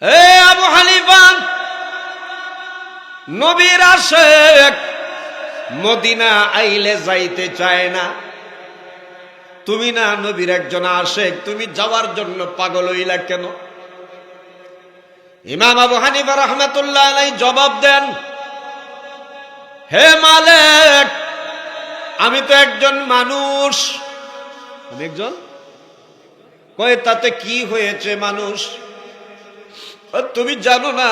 হে আবু হানিফা, নবীর আশেক মদিনা আইলে যাইতে চায় না। তুমি না নবীর একজন আশেক, তুমি যাওয়ার জন্য পাগল হইলা কেন? ইমাম আবু হানিফা রাহমাতুল্লাহ আলাইহি জবাব দেন, হে মালিক, আমি তো একজন মানুষ। আমি একজন, কয় তাতে কি হয়েছে মানুষ? তুমি জানো না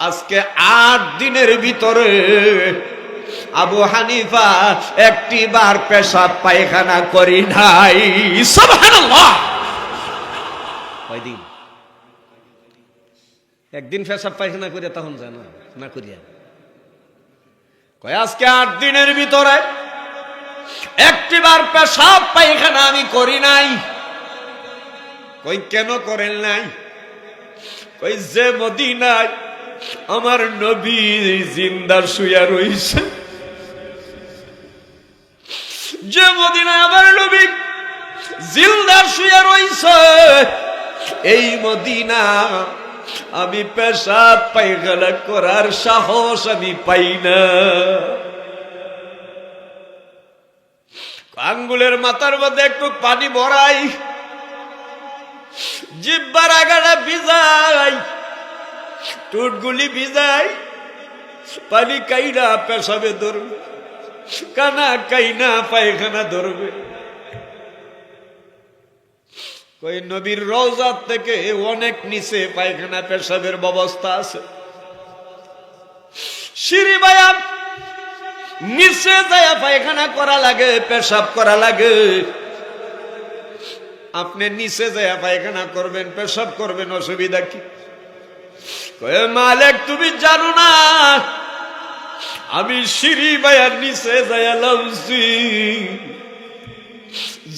আজকে 8 দিনের ভিতরে আবু হানিফা একটি বার পেশাব পায়খানা করি নাই। সুবহানাল্লাহ। কয়দিন? একদিন পেশাব পায়খানা করিয়া তখন জানো না করিয়া, কয় আজকে 8 দিনের ভিতরে একটি বার পেশাব পায়খানা আমি করি নাই। কই কেন করেন নাই? কই যে মদিনায় আমার নবী জিন্দা শুয়া রইছে, যে মদিনায় আমার নবী জিন্দা শুয়া রইছে, এই মদিনা আমি পেশাব পায়খানা করার সাহস আমি পাই না। আঙ্গুলের মাথার মধ্যে একটু পানি ভরাই, জিহ্বার আগাটা ভিজাই, ঠোঁটগুলি ভিজাই, পানি কাইনা পেশাবে ধরবে, কানা কাইনা পায়খানা ধরবে। কই নবীর রওজা থেকে অনেক নিচে পায়খানা পেশাবের ব্যবস্থা আছে। সিঁড়ি বায়া নিচে যায় পায়খানা করা লাগে, পেশাব করা লাগে। আপনি নিচে যায় পায়খানা করবেন, পেশাব করবেন, অসুবিধা কি? কয় মালিক, তুমি জানো না আমি সিঁড়ি বায়ার নিচে যায় লামছি,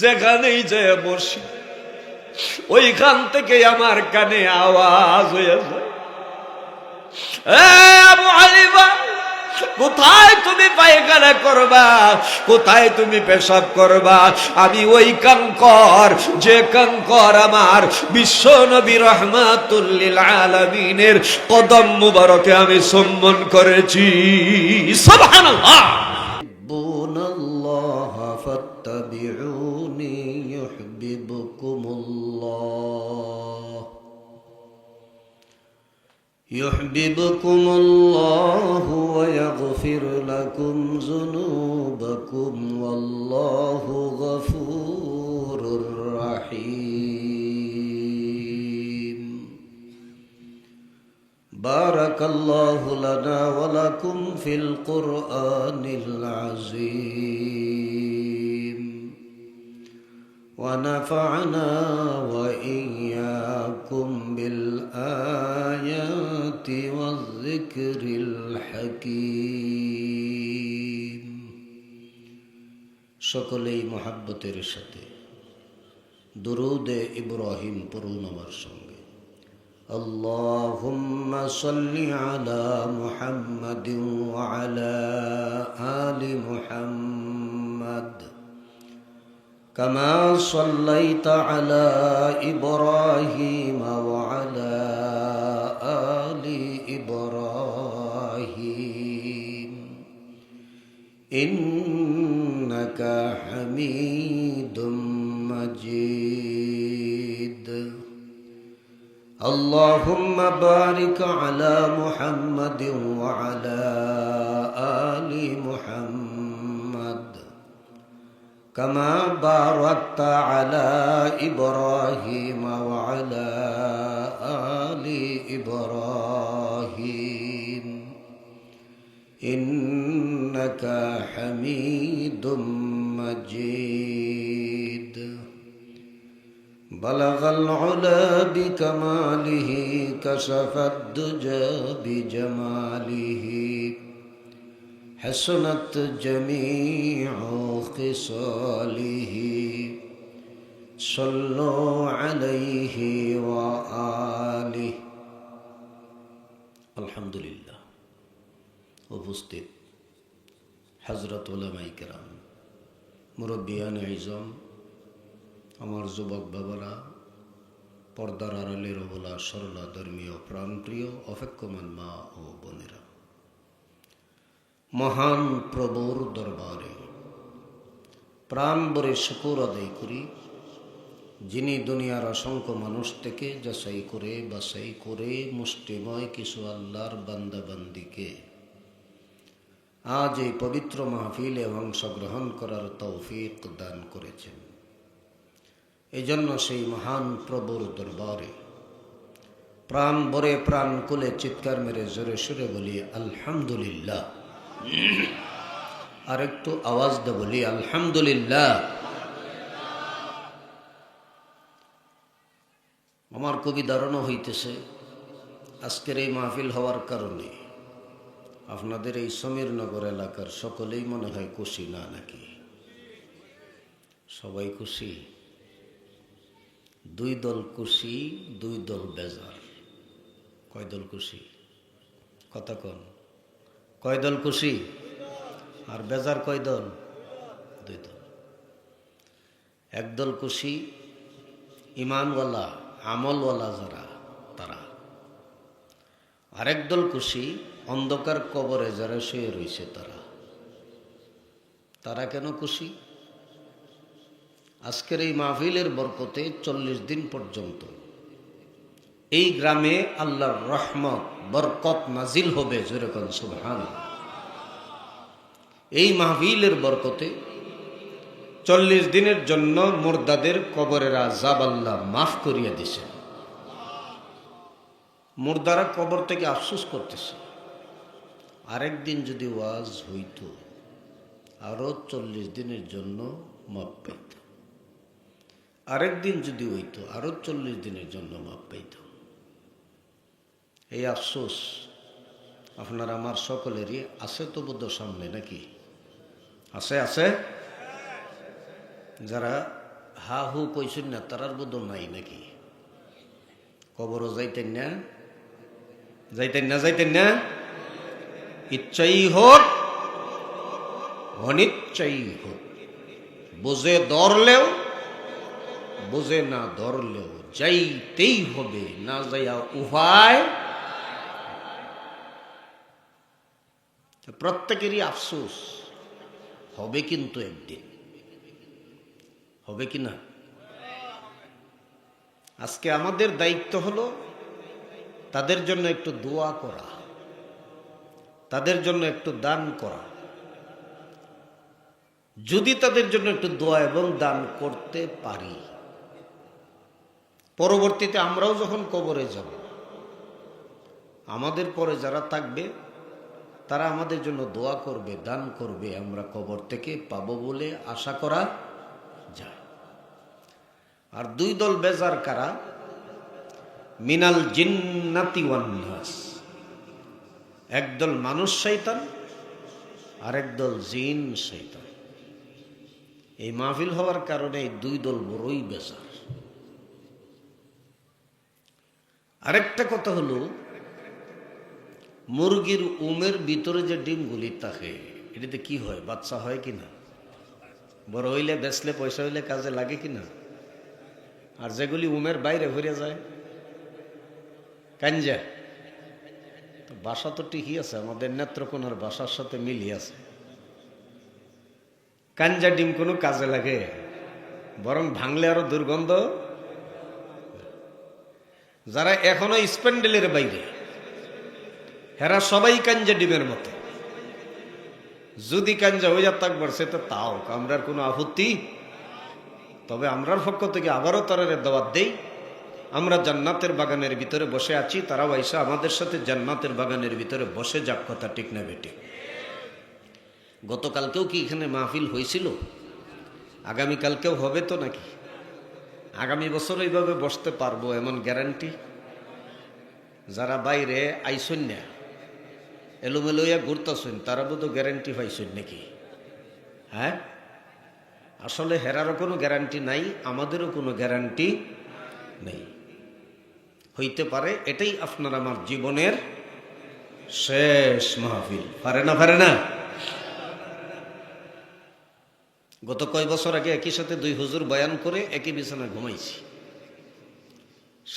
যেখানেই যায় বসি ওইখান থেকে আমার কানে আওয়াজ হয়ে যায়, আবু হানিফা, কোথায় তুমি পায়খানা করবা, কোথায় তুমি পেশাব করবা? আমি ওই কাঙ্কর, যে কাঙ্কর আমার বিশ্ব নবী রাহমাতুল লিল আলামিনের কদম মুবারকে আমি সম্মান করেছি। সুবহানাল্লাহ। বুনাল্লাহ ফাত্তাবিউনি ইউহিব্বুকুমুল্লাহ يحببكم الله ويغفر لكم ذنوبكم والله غفور رحيم بارك الله لنا ولكم في القرآن العظيم ونفعنا وإياكم بالآيات والذكر الحكيم। সকলেই মহাব্বতের সাথে দুরূদে ইব্রাহিম পড়ুন আমার সঙ্গে। আল্লাহুম্মা সাল্লি আলা মুহাম্মাদিন ওয়া আলা আলি মুহাম্মাদ كما صليت على إبراهيم وعلى آل إبراهيم إنك حميد مجيد اللهم بارك على محمد وعلى آل محمد كما باركت على إبراهيم وعلى آل إبراهيم إنك حميد مجيد بلغ العلا بكماله كشف الدجى بجماله حسنت جميع خصاله صلوا عليه وآله। আলহামদুলিল্লাহ। উপস্থিত হযরত উলামায়ে কেরাম, মুরব্বিয়ান ইজম, আমার যুবক বাবারা, পর্দার আড়ালের অবলা সরলা ধর্মীয় প্রাণপ্রিয় অপেক্ষমান মা ও বোনেরা, মহান প্রভুর দরবারে প্রাণ ভরে শুকর আদায় করি, যিনি দুনিয়ার অসংখ্য মানুষ থেকে যাচাই করে বাছাই করে মুষ্টিময় কিছু আল্লাহর বান্দাবান্দিকে আজ এই পবিত্র মাহফিলে অংশগ্রহণ করার তৌফিক দান করেছেন। এজন্য সেই মহান প্রভুর দরবারে প্রাণ ভরে প্রাণ খুলে চিৎকার মেরে জোরে সুরে বলি আলহামদুলিল্লাহ। আর একটু আওয়াজ দে বলি আলহামদুলিল্লাহ। আমার খুবই ধারণা হইতেছে আজকের এই মাহফিল হওয়ার কারণে আপনাদের এই সমীরনগর এলাকার সকলেই মনে হয় খুশি, না নাকি? সবাই খুশি? দুই দল খুশি, দুই দল বেজার। কয় দল খুশি? কথা কন। কয় দল খুশি আর বেজার কয় দল? দুই দল। একদল খুশি ইমানওয়ালা আমলওয়ালা যারা, তারা। আরেক দল খুশি অন্ধকার কবরে যারা শুয়ে রয়েছে তারা। তারা কেন খুশি? আজকের এই মাহফিলের বরকতে 40 দিন পর্যন্ত এই গ্রামে আল্লাহর রহমত বরকত নাজিল হবে। যেরকম সুবহানাল্লাহ। এই মাহফিলের বরকতে 40 দিনের জন্য মুর্দাদের কবরের আযাব আল্লাহ মাফ করিয়া দিছে। মুর্দারা কবর থেকে আফসোস করতেছে, আরেকদিন যদি ওয়াজ হইত আরো 40 দিনের জন্য মাফ পাইত। আরেকদিন যদি হইত আরো 40 দিনের জন্য মাফ পাইত। এই আফসোস আপনার আমার সকলেরই আছে তো বোধ সামনে, নাকি? আছে আছে। যারা হা হু কইছেন না তারার বোধ নাই, নাকি? কবরও যাইতেন না, যাইতেন না, যাইতেন না। ইচ্ছাই হোক অনিচ্ছাই হোক, বুঝে ধরলেও বুঝে না ধরলেও যাইতেই হবে, না যাইয়া উপায়। প্রত্যেকেরই আফসোস হবে, কিন্তু একদিন হবে কি না? আজকে আমাদের দায়িত্ব হলো তাদের জন্য একটু দোয়া করা, তাদের জন্য একটু দান করা। যদি তাদের জন্য একটু দোয়া এবং দান করতে পারি, পরবর্তীতে আমরাও যখন কবরে যাব, আমাদের পরে যারা থাকবে তারা আমাদের জন্য দোয়া করবে, দান করবে, আমরা কবর থেকে পাবো বলে আশা করা যায়। আর দুই দল বেজার কারা? মিনাল জিন্নাতি ওয়ান নাস। একদল মানুষ শয়তান আর একদল জিন শয়তান। এই মাহফিল হওয়ার কারণে এই দুই দল বড়ই বেজার। আরেকটা কথা হলো, মুরগির উমের ভিতরে যে ডিমগুলি থাকে এটাতে কি হয়? বাচ্চা হয় কিনা? বড় হইলে বেচলে পয়সা হইলে কাজে লাগে কিনা? আর যেগুলি উমের বাইরে ঘুরে যায় কাঞ্জা, তো বাসা তো ঠিকই আছে, আমাদের নেত্রকোনার বাসার সাথে মিলিয়ে আছে। কাঞ্জা ডিম কোনো কাজে লাগে? বরং ভাঙলে আরো দুর্গন্ধ। যারা এখনো স্প্যান্ডেলের বাইরে, হেরা সবাই কাঞ্জা ডিমের মতো। যদি কাঞ্জা হয়ে যাক থাকবার সে তো তাও আমরার কোনো আপত্তি। তবে আমরার পক্ষ থেকে আবারও তাদের দাওয়াত দেই, আমরা জান্নাতের বাগানের ভিতরে বসে আছি, তারাও আইসা আমাদের সাথে জান্নাতের বাগানের ভিতরে বসে যাক। কথা ঠিক না বেটে? গতকালকেও কি এখানে মাহফিল হয়েছিল? আগামীকালকেও হবে তো নাকি? আগামী বছর এইভাবে বসতে পারবো এমন গ্যারান্টি? যারা বাইরে আইসন না, এলোমেলো হইয়া ঘুরতেছেন, তারা বোধ গ্যারান্টি পাইছেন নাকি? হ্যাঁ, আসলে হেরারও কোনো গ্যারান্টি নাই, আমাদেরও কোনো গ্যারান্টি নেই। হইতে পারে এটাই আপনার আমার জীবনের শেষ মাহফিল। পারে না? পারে না? গত কয় বছর আগে একই সাথে দুই হুজুর বয়ান করে একই বিছানা ঘুমাইছি।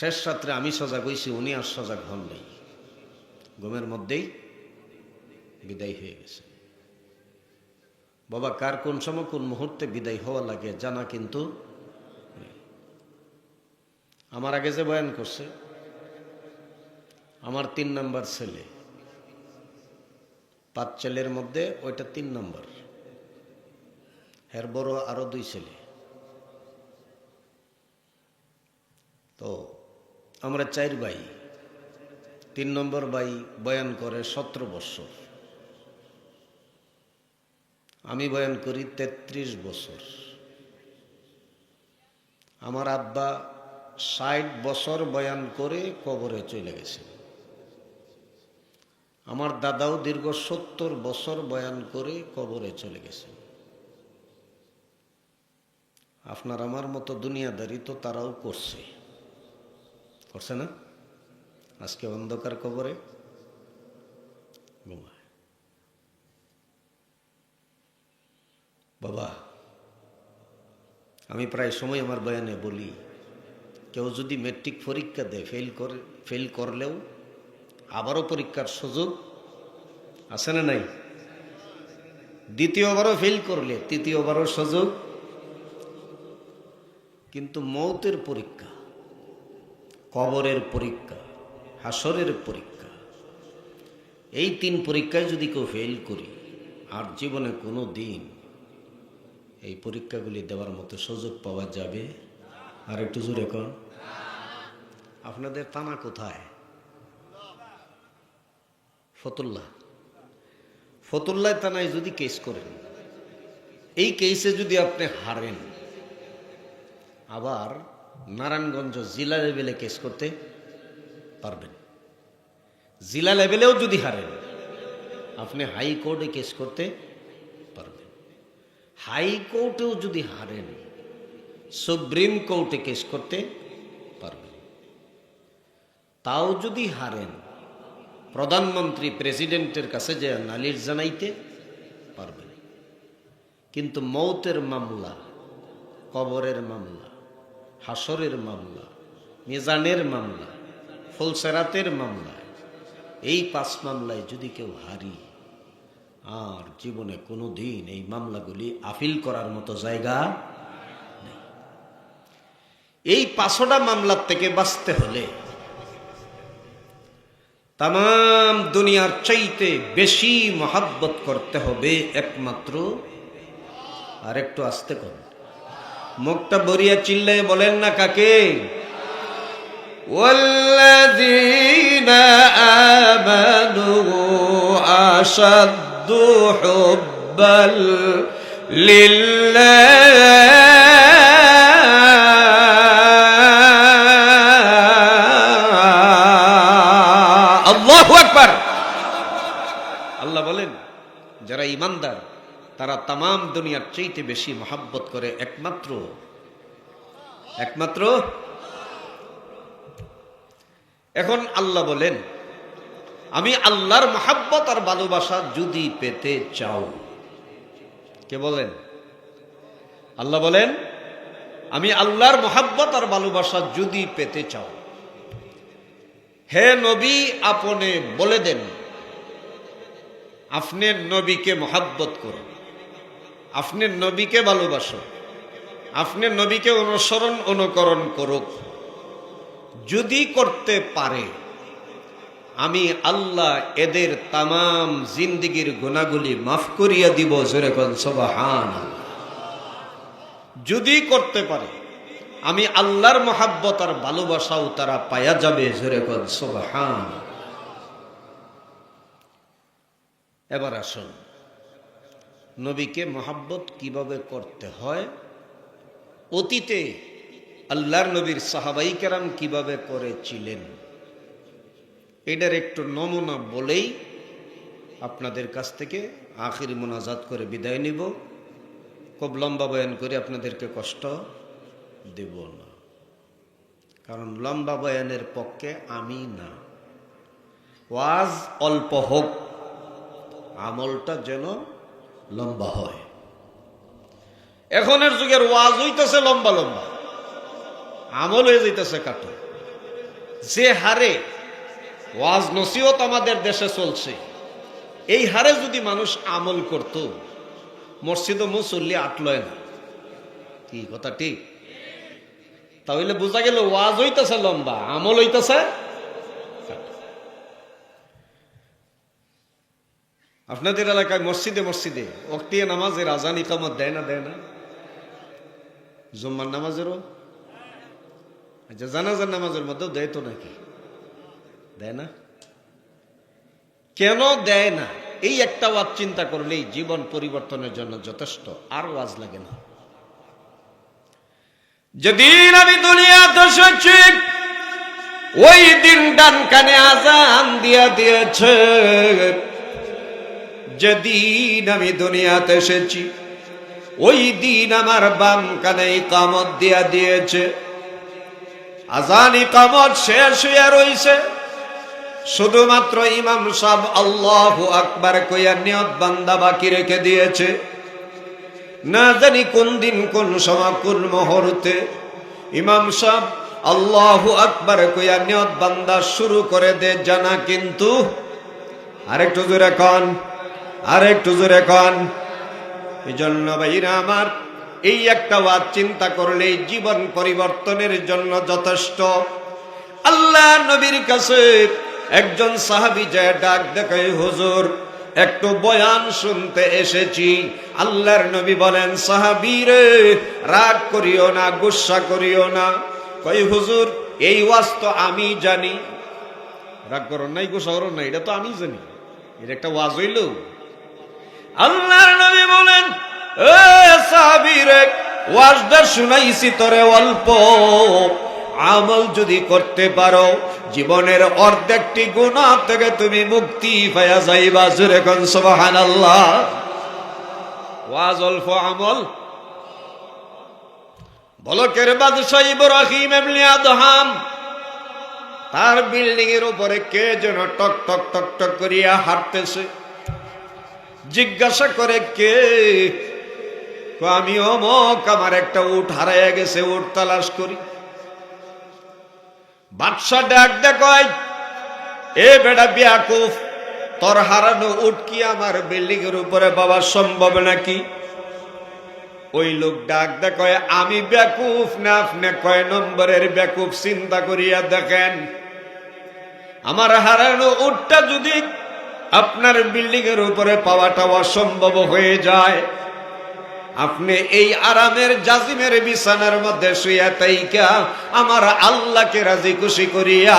শেষ রাত্রে আমি সজাগ হইছি, উনি আর সজাগ হন নাই, ঘুমের মধ্যেই বিদায় হয়ে গেছে। বাবা কার কোন সময় কোন মুহূর্তে বিদায় হওয়া লাগে জানা কিন্তু নেই। আমার আগে যে বয়ান করছে আমার 3 নম্বর ছেলে, 5 ছেলের মধ্যে ওইটা 3 নম্বর, এর বড় আরো 2 ছেলে। তো আমরা 4 ভাই। 3 নম্বর ভাই বয়ান করে 17 বছর, আমি বয়ান করি 33 বছর। আমার আব্বা 60 বছর বয়ান করে কবরে চলে গেছে। আমার দাদাও দীর্ঘ 70 বছর বয়ান করে কবরে চলে গেছে। আপনার আমার মতো দুনিয়াদারি তো তারাও করছে না? আজকে অন্ধকার কবরে ঘুমায়। বাবা আমি প্রায় সময় আমার বয়ানে বলি, কেউ যদি ম্যাট্রিক পরীক্ষা দেয়, ফেল করলেও আবারও পরীক্ষার সুযোগ আছে না নাই? দ্বিতীয়বারও ফেল করলে তৃতীয়বারও সুযোগ। কিন্তু মৌতের পরীক্ষা, কবরের পরীক্ষা, হাসরের পরীক্ষা, এই 3 পরীক্ষায় যদি কেউ ফেল করি আর জীবনে কোনো দিন এই পরীক্ষাগুলি দেওয়ার মতো সুযোগ পাওয়া যাবে? আর একটু জোরে কোন। আপনাদের থানা কোথায়? ফতুল্লাহ থানায় যদি কেস করেন, এই কেসে যদি আপনি হারেন, আবার নারায়ণগঞ্জ জেলা লেভেলে কেস করতে পারবেন। জেলা লেভেলেও যদি হারেন, আপনি হাইকোর্টে কেস করতে পারবেন। হাইকোর্টেও যদি হারেন, সুপ্রিম কোর্টে কেস করতে পারবেন। তাও যদি হারেন, প্রধানমন্ত্রী প্রেসিডেন্টের কাছে যে নালিশ জানাইতে পারবেন। কিন্তু মৌতের মামলা, কবরের মামলা, হাসরের মামলা, মিজানের মামলা, ফুলসেরাতের মামলা, এই 5 মামলায় যদি কেউ হারি, আর জীবনে কোনো দিন এই মামলাগুলি আপিল করার মতো জায়গা নেই। এই 5টা মামলার থেকে বাঁচতে হলে তাম দুনিয়ার চাইতে বেশি মহাব্বত করতে হবে একমাত্র, আর একটু আস্তে কর, মুখটা বরিয়া চিল্লায় বলেন না কাকে? ওয়াল্লাযীনা আমানু আশাদ্দু হুব্বাল লিল্লাহ। আল্লাহু আকবার। আল্লাহ বলেন যারা ঈমানদার তারা তাম দুনিয়ার চাইতে বেশি মহাব্বত করে একমাত্র এখন আল্লাহ বলেন, আমি আল্লাহর মহাব্বত আর ভালোবাসা যদি পেতে চাও, কে বলেন? আল্লাহ বলেন, আমি আল্লাহর মহাব্বত আর ভালোবাসা যদি পেতে চাও, হে নবী আপনি বলে দেন, আপনি নবীকে মহাব্বত করুন, আপনি নবীকে ভালোবাসো, আপনি নবীকে অনুকরণ করুক। যদি করতে পারে, আমি আল্লাহ এদের তাম জিন্দিগির গুনাহগুলি মাফ করিয়া দিব। জোরে কোন সুবহানাল্লাহ। যদি করতে পারে, আমি আল্লাহর মহাব্বত আর ভালোবাসাও তারা পায়া যাবে। জোরে কোন সুবহানাল্লাহ। এবার আসুন, নবীকে মহাব্বত কিভাবে করতে হয়, অতীতে আল্লাহর নবীর সাহাবাই কেরাম কিভাবে করেছিলেন, এটার একটু নমুনা বলেই আপনাদের কাছ থেকে আখির মুনাজাত করে বিদায় নিব। খুব লম্বা বয়ান করে আপনাদেরকে কষ্ট দেব না, কারণ লম্বা বয়ানের পক্ষে আমি না। ওয়াজ অল্প হোক, আমলটা যেন লম্বা হয়। এখনের যুগের ওয়াজ হইতেছে লম্বা লম্বা, আমল হয়ে যাইতেছে কাটো। যে হারে ওয়াজ নসিহত আমাদের দেশে চলছে, এই হারে যদি মানুষ আমল করত, মসজিদ মুসল্লি আটলয় না। কি কথা ঠিক? তাহলে বোঝা গেল ওয়াজ হইতেছে লম্বা, আমল হইতেছে। আপনাদের এলাকায় মসজিদে মসজিদে ওয়াক্তিয়া নামাজের আজান ইকামত দেয় না? জুম্মার নামাজেরও, আচ্ছা জানাজার নামাজের মধ্যেও দেয় তো নাকি? দেয় না? কেন দেয় না? এই একটা ওয়াজ চিন্তা করলেই জীবন পরিবর্তনের জন্য যথেষ্ট, আর ওয়াজ লাগে না। যেদিন আমি দুনিয়াতে এসেছি ওই দিন ডান কানে আজান দিয়েছে। যেদিন আমি দুনিয়াতে এসেছি ওই দিন আমার বাম কানে ইকামত দিয়েছে। আজান ইকামত শেষ হয়ে রইছে, শুধুমাত্র ইমাম সাহেব আল্লাহু আকবার কইয়া নিয়ত বান্দা বাকি রেখে দিয়েছে। না জানি কোন দিন কোন সময় কোন মুহূর্তে ইমাম সাহেব আল্লাহু আকবার কইয়া নিয়ত বান্দা শুরু করে দে জানা, কিন্তু আরেকটু জোরে কন, আরেকটু জোরে কন। এই জন্য ভাইরা আমার, এই একটা ওয়াজ চিন্তা করলেই জীবন পরিবর্তনের জন্য যথেষ্ট। আল্লাহ নবীর কাছে একজন সাহাবী যায় ডাক দেখায়, হুজুর একটু বয়ান শুনতে এসেছি। আল্লাহর নবী বলেন, সাহাবী রে রাগ করিও না, গুসা করিও না। কই হুজুর এই ওয়াজ তো আমি জানি। রাগ করো নাই, গুসা করো না, এটা তো আমি জানি, এটা একটা ওয়াজ হইল। আল্লাহর নবী বলেন, এ সাহাবী রে ওয়াজটা শুনাইছি তোরে অল্প, আমল যদি করতে পারো জীবনের অর্ধেকটি গুনাহ থেকে তুমি মুক্তি পাওয়া যাইবা। জোরে কোন সুবহানাল্লাহ। ওয়াজ অল্প, আমল। বলকের বাদশাহ ইব্রাহিম ইবনে আদহাম, তার বিল্ডিং এর উপরে কে যেন টক টক টক টক করিয়া হাঁটতেছে। জিজ্ঞাসা করে, কে? আমি অমক, আমার একটা উট হারাইয়া গেছে, উট তালাশ করি। বাদশা ডাক দেখায়, এ বেটা বেয়াকুফ, তোর হারানো উট কি আমার বিল্ডিং এর উপরে পাওয়া সম্ভব নাকি? ওই লোক ডাক দেখায়, আমি বেয়াকুফ না আপনি কয় নম্বরের বেয়াকুফ? চিন্তা করিয়া দেখেন, আমার হারানো উটটা যদি আপনার বিল্ডিং এর উপরে পাওয়াটা অসম্ভব হয়ে যায়, আপনি এই আরামের জাজিমের বিছানার মধ্যে শুইয়া তাইকা আমার আল্লাহকে রাজি খুশি করিয়া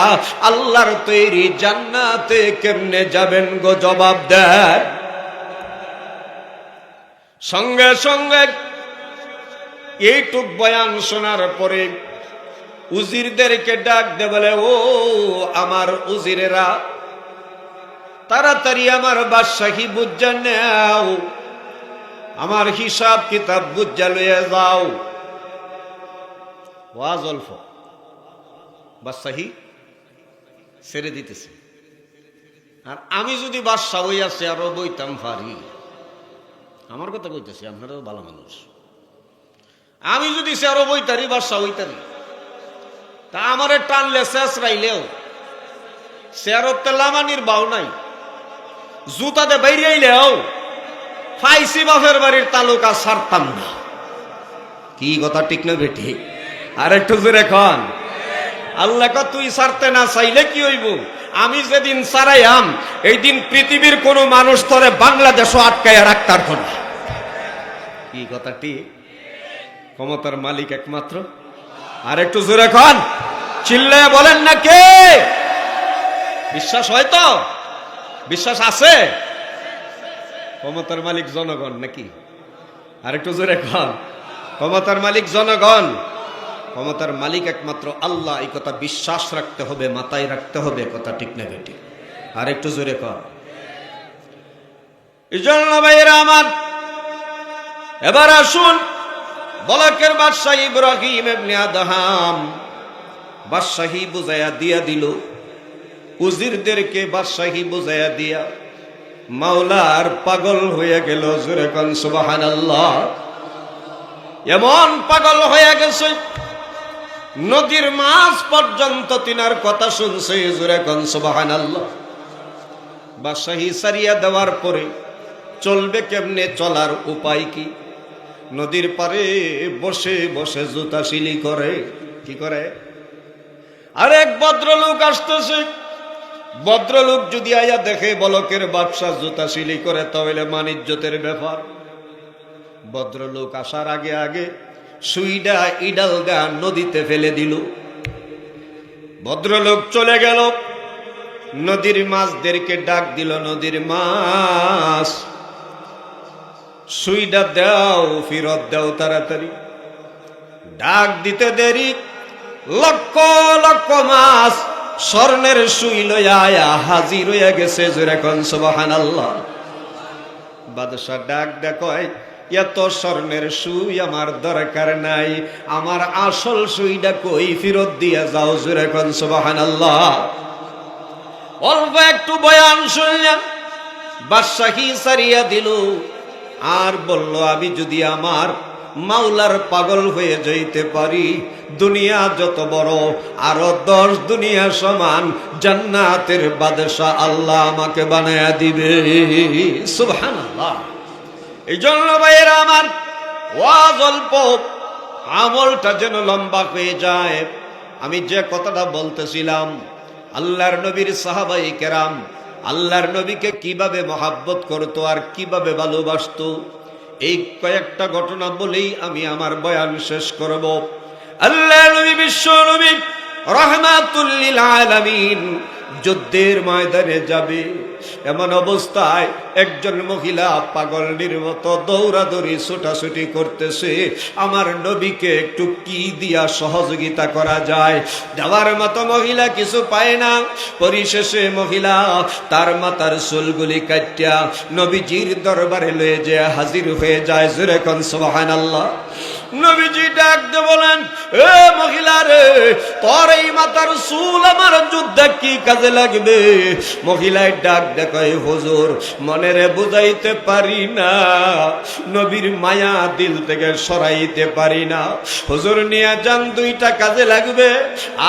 আল্লাহর তৈরি জান্নাতে কেমনে যাবেন গো? জবাব দেন। সঙ্গে সঙ্গে এইটুক বয়ান শোনার পরে উজিরদেরকে ডাক দে, বলে, ও আমার উজিরেরা, তাড়াতাড়ি আমার বাদশাহী বুঝা নেও, আমার হিসাব কিতাব বুঝা লইয়া যাও। ওয়াজ অল্প, বাদশাহী ছেড়ে দিতেছে। আর আমি যদি বাদশাহ হইয়াছে আরো বইতাম পারি। আমার কথা কইতেছি, আপনারাও ভালো মানুষ। আমি যদি সে আরো বইতারি, বাদশাহ হইতারি, তা আমারে টানলে শেষ রাইলেও শেয়ারত লামানির বাউ নাই, জুতাতে বাইরে আইলেও ফাইসি বাপের বাড়ির তালুকা ছাড়তাম না। কি কথা ঠিক না বেটি? আর একটু জোরে কন। আল্লাহ ক, তুই ছাড়তে না চাইলে কি হইব? আমি যেদিন ছাড়াইয়াম এই দিন পৃথিবীর কোন মানুষ তোরে বাংলাদেশও আটকাইয়া রাখতার কোন। কি কথা ঠিক? ক্ষমতার মালিক একমাত্র। আর একটু জোরে কন, চিল্লায়া বলেন না কে? বিশ্বাস হয় তো? বিশ্বাস আছে? ক্ষমতার মালিক জনগণ নাকি? আর একটু জোরে কন, ক্ষমতার মালিক জনগণ, ক্ষমতার মালিক একমাত্র আল্লাহ। এই কথা বিশ্বাস রাখতে হবে, মাথায় রাখতে হবে। কথা ঠিক না বেটি? আর একটু জোরে কন। এই জন্য ভাইয়েরা আমার, এবার আসুন, বলকের বাদশাহ ইব্রাহিম ইবনে আদহাম বাদশাহী বুঝাইয়া দিয়া দিল। উজিরদেরকে বাদশাহী বুঝাইয়া দিয়া মাওলার পাগল হয়ে গেল। জোরে কোন সুবহানাল্লাহ। এমন পাগল হয়ে গেছে, নদীর মাছ পর্যন্ত তিনার কথা শুনছে, জোরে কোন সুবহানাল্লাহ। বাদশাহী সারিয়া দেওয়ার পরে চলবে কেমনে, চলার উপায় কি? নদীর পারে বসে বসে জুতা সিলি করে। কি করে? আর এক ভদ্রলোক আসতেছে। ভদ্রলোক যদি আয়া দেখে বলকের বাদশাহ জুতা সিলি করে, তাহলে মানিজ্যতের ব্যাপার। ভদ্রলোক আসার আগে আগে সুইডা ইডালগা নদীতে ফেলে দিল। ভদ্রলোক চলে গেল, নদীর মাছদেরকে ডাক দিল, নদীর মাছ সুইডা দাও, ফিরত দাও তাড়াতাড়ি। ডাক দিতে দেরি, লক্ষ লক্ষ মাছ স্বর্ণের সুই লইয়া হাজির হইয়া গেছে, জোরে কোন সুবহানাল্লাহ। বাদশা ডাক কয়, এত স্বর্ণের সুই আমার দরকার নাই, আমার আসল সুইটা কই, ফিরত দিয়া যাও, জোরে কোন সুবহানাল্লাহ। অল্প একটু বয়ান শুনলেন, বাদশাহী সারিয়া দিল আর বলল, আমি যদি আমার মাওলার পাগল হয়ে যাইতে পারি, দুনিয়া যত বড়, আরো 10 দুনিয়া সমান জান্নাতের বাদশা আল্লাহ আমাকে বানায়া দিবে, সুবহানাল্লাহ। এই জন্য ভাইয়েরা আমার, ওয়াজ অল্প, আমলটা যেন লম্বা হয়ে যায়। আমি যে কথাটা বলতেছিলাম, আল্লাহর নবীর সাহাবাই কেরাম আল্লাহর নবীকে কিভাবে মহাব্বত করতো আর কিভাবে ভালোবাসতো, এই কয়েকটা ঘটনা বলেই আমি আমার বয়ান শেষ করব। আল্লাহর নবী, বিশ্ব নবী রাহমাতুল লিল আলামিন যুদ্ধের ময়দানে যাবে, এমন অবস্থায় একজন মহিলা পাগলের মতো দৌড়াদৌড়ি ছোটাছুটি করতেছে। আমার নবীকে একটু কি দিয়া সহযোগিতা করা যায়, দেওয়ার মতো মহিলা কিছু পায় না। পরিশেষে মহিলা তার মাথার চুলগুলি কাটিয়া নবীজির দরবারে লয়ে যে হাজির হয়ে যায়, জোরে কোন সুবহানাল্লাহ। নবীজি ডাক দিয়ে বলেন, এ মহিলা রে, তোর এই মাথার চুল আমার যুদ্ধে কি কাজে লাগবে? মহিলায় ডাক দেখায়, হুজুর মনেরে বুঝাইতে পারি না, নবীর মায়া দিল থেকে সরাইতে পারি না। হুজুর নিয়ে যান, 2টা কাজে লাগবে,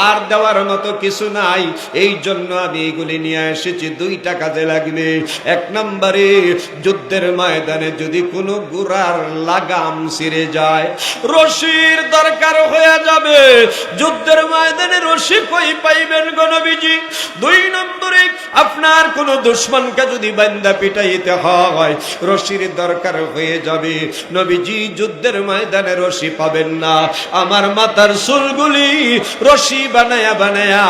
আর দেওয়ার মতো কিছু নাই, এই জন্য আমি এগুলি নিয়ে এসেছি, 2টা কাজে লাগবে। 1 নম্বরে, যুদ্ধের ময়দানে যদি কোনো গুড়ার লাগাম ছিঁড়ে যায়, রশির দরকার হয়ে যাবে। যুদ্ধের ময়দানে রশি কই পাইবেন গো নবীজি? 2 নম্বরে, আপনার কোন দুশমনকে যদি বান্দা পিটাইতে হয়, রশির দরকার হয়ে যাবে। নবীজি যুদ্ধের ময়দানে রশি পাবেন না, আমার মাথার চুলগুলি রশি বানায়া বানায়া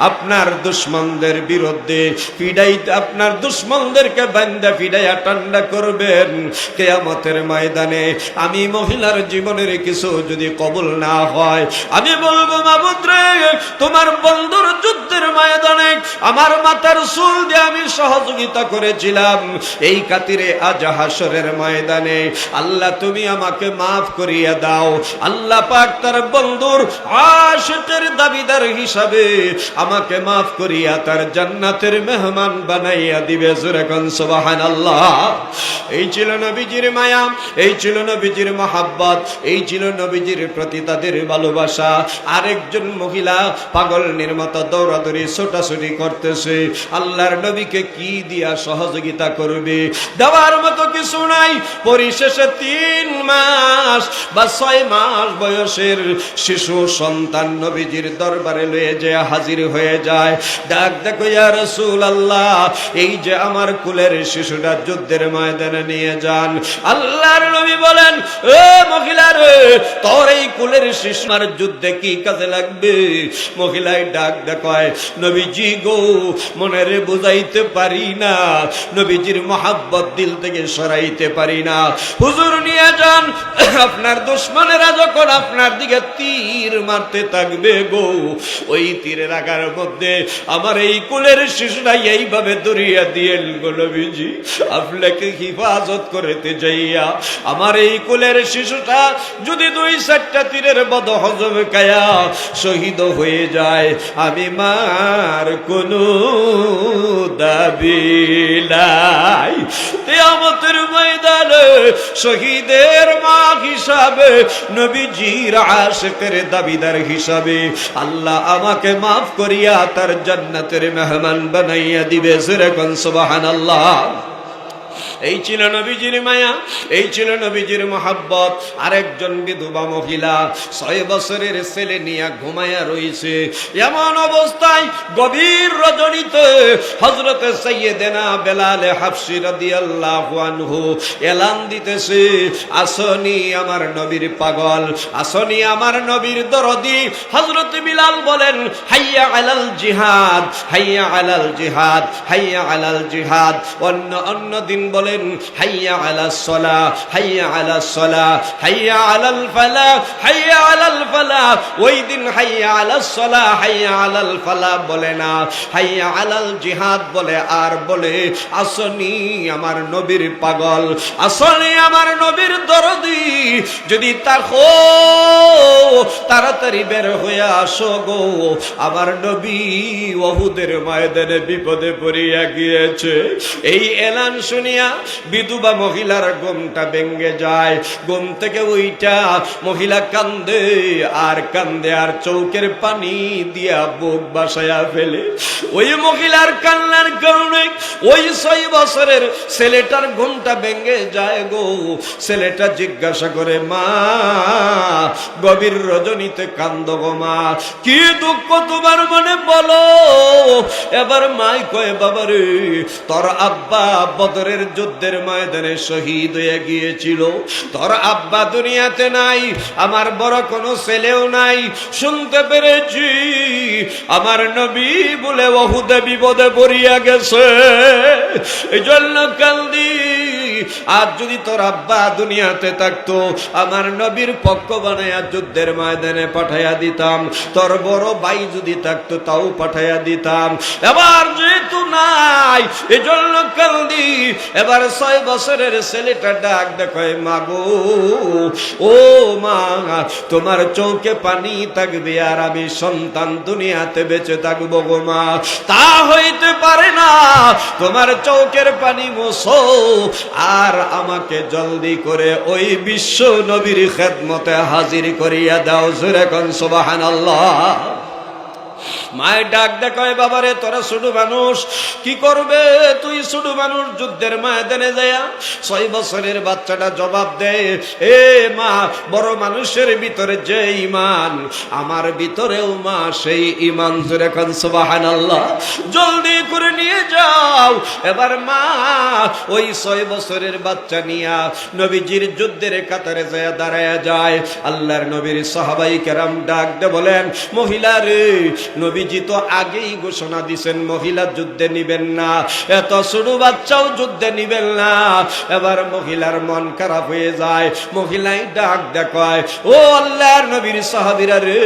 আপনার দুশমনদের বিরুদ্ধে পিটাইতে, আপনার দুশমনদেরকে বান্দা পিটাইয়া ঠান্ডা করবেন। কিয়ামতের ময়দানে আমি মহিলার জীবনের কিছু যদি কবুল না হয়, আমি বলবো, মাবুদ রে, তোমার বন্ধুর যুদ্ধের ময়দানে আমার মাথার চুল দিয়ে আমি সহযোগিতা করেছিলাম, এই খাতিরে আজ হাসরের ময়দানে আল্লাহ তুমি আমাকে মাফ করিয়া দাও। আল্লাহ পাক তার বন্ধুর আশিকের দাবিদার হিসাবে আমাকে মাফ করিয়া তার জান্নাতের মেহমান বানাইয়া দিবে, জোরে কোন সুবহানাল্লাহ। এই ছিল নবীজির মায়া, এই ছিল নবীজির মহাব্বত, এই ছিল নবীজির প্রতি তাদের ভালোবাসা। আরেকজন মহিলা পাগলের মতো দৌড়াদৌড়ি ছোটাছুটি করতেছে, আল্লাহর নবীকে কি দিয়া সহযোগিতা করবে, দেওয়ার মতো কিছু নাই। পরিশেষে 3 মাস বা 6 মাস বয়সের শিশু সন্তান নবীজির দরবারে লয়ে যে হাজির হয়ে যায়। ডাক দেখো, ইয়া রাসূলুল্লাহ, এই যে আমার কুলের শিশুটা যুদ্ধের ময়দানে নিয়ে যান। আল্লাহর নবী বলেন, এ মহিলা রে, তোর এই কুলের শিশু আর যুদ্ধে কি কাজে লাগবে? মহিলায় ডাক দেখায়, নবীজি গো, মনেরে বুঝাইতে পারি না, নবীজির মহাব্বত দিল থেকে সরাইতে পারি না। হুজুর নিয়ে যান, আপনার দুশমনেরা যখন আপনার দিকে তীর মারতে থাকবে গো, ওই তীরের আঘার মধ্যে আমার এই কুলের শিশুরা এইভাবে দরিয়া দিয়েন গো নবীজি, আপনাকে হিফাজত করতে যাইয়া আমার এই কুলের শিশুটা যদি 2-4টা তীরের বদ হজম কায়া শহীদ হয়ে যায়, আমি মার আর কোনো দাবি নাই। কিয়ামতের ময়দানে শহীদের মা হিসাবে, নবীজির আশিকের দাবিদার হিসাবে আল্লাহ আমাকে মাফ করিয়া তার জান্নাতের মেহমান বানাইয়া দিবে। যেরকম সুবহানাল্লাহ। এই ছিল নবীজির মায়া, এই ছিল নবীজির মহাব্বত। আরেকজন বিধবা মহিলা 6 বছরের ছেলে নিয়ে ঘুমায়া রইছে। এমন অবস্থায় গভীর রজনীতে হযরতে সাইয়েদেনা বেলাল হাবশী রাদিয়াল্লাহু আনহু এলান দিতেছে, আসনি আমার নবীর পাগল, আসনি আমার নবীর দরদি। হযরতে বিলাল বলেন, হাইয়া আলাল জিহাদ, হাইয়া আলাল জিহাদ, হাইয়া আলাল জিহাদ। অন্য দিন বলেন হাইয়া আলাস সালাহ, হাইয়া আলাস সালাহ, হাইয়া আলাল ফালাহ, হাইয়া আলাল ফালাহ। ওই দিন হাইয়া আলাস সালাহ, হাইয়া আলাল ফালাহ বলে না, হাইয়া আলাল জিহাদ বলে। আর বলে আসনি আমার নবীর পাগল, আসনি আমার নবীর দরদি। যদি তাকো তাড়াতাড়ি বের হয়ে আসো গো, আমার নবী উহুদের ময়দানে বিপদে পড়িয়া গিয়েছে। এই এলান শুনিয়া বিধবা মহিলার ঘুমটা ভেঙে যায়। ঘুম থেকে ওইটা মহিলা কান্দে আর কান্দে, আর চৌকের পানি দিয়া বুক বাসায়া ফেলে। ওই মহিলার কান্নার কারণে ওই 6 বছরের ছেলেটার ঘুমটা ভেঙে যায় গো। ছেলেটা জিজ্ঞাসা করে, মা গভীর রজনীতে কান্দ গো মা, কি দুঃখ তোমার মনে বলো। এবার মাই কয়, বাবা রে, তোর আব্বা বদরের যুদ্ধের ময়দানে শহীদ হয়ে গিয়েছিল, তোর আব্বা দুনিয়াতে নাই, আমার বড় কোনো ছেলেও নাই। শুনতে পেরেছি আমার নবী বলে উহুদে বিপদে পড়িয়া গেছে, এই জন্য কান্দি। আর যদি তোর আব্বা দুনিয়াতে থাকতো, আমার নবীর পক্ষ বানাইয়া যুদ্ধের ময়দানে পাঠাইয়া দিতাম, তোর বড় ভাই যদি থাকতো তাও পাঠাইয়া দিতাম। এবার যেহেতু নাই, এজন্য কান্দি। এবার 6 বছরের ছেলেটা ডাক দেখায়, মা গো, ও মা, তোমার চোখে পানি থাকবে আর আমি সন্তান দুনিয়াতে বেঁচে থাকবো গো মা। তা হইতে পারে না, তোমার চোখের পানি মোছো আর আমাকে জলদি করে ওই বিশ্ব নবীর খেদমতে হাজির করিয়া দাও। যেরকম সুবহানাল্লাহ। মায়ের ডাক দেখায়, বাবারে তোরা ছোট মানুষ, কি করবে তুই ছোট মানুষ, যুদ্ধের ময়দানে যায়া। 6 বছরের বাচ্চাটা জবাব দেয়, এ মা, বড় মানুষের ভিতরে যে ঈমান, আমার ভিতরেও মা সেই ঈমান। যেরকম সুবহানাল্লাহ। জলদি করে নিয়ে যাও। এবার মা ওই 6 বছরের বাচ্চা নিয়া নবীজির যুদ্ধের কাতারে যায় দাঁড়ায়া যায়। আল্লাহর নবীর সাহাবাই কেরাম ডাক দে বলেন, মহিলা রে, নবীজি তো আগেই ঘোষণা দিছেন মহিলা যুদ্ধে নিবেন না, এত ছোট বাচ্চাও যুদ্ধে নিবেন না। এবার মহিলার মন খারাপ হয়ে যায়। মহিলাই ডাক দেখায়, ও আল্লাহর নবীর সাহাবীরা রে,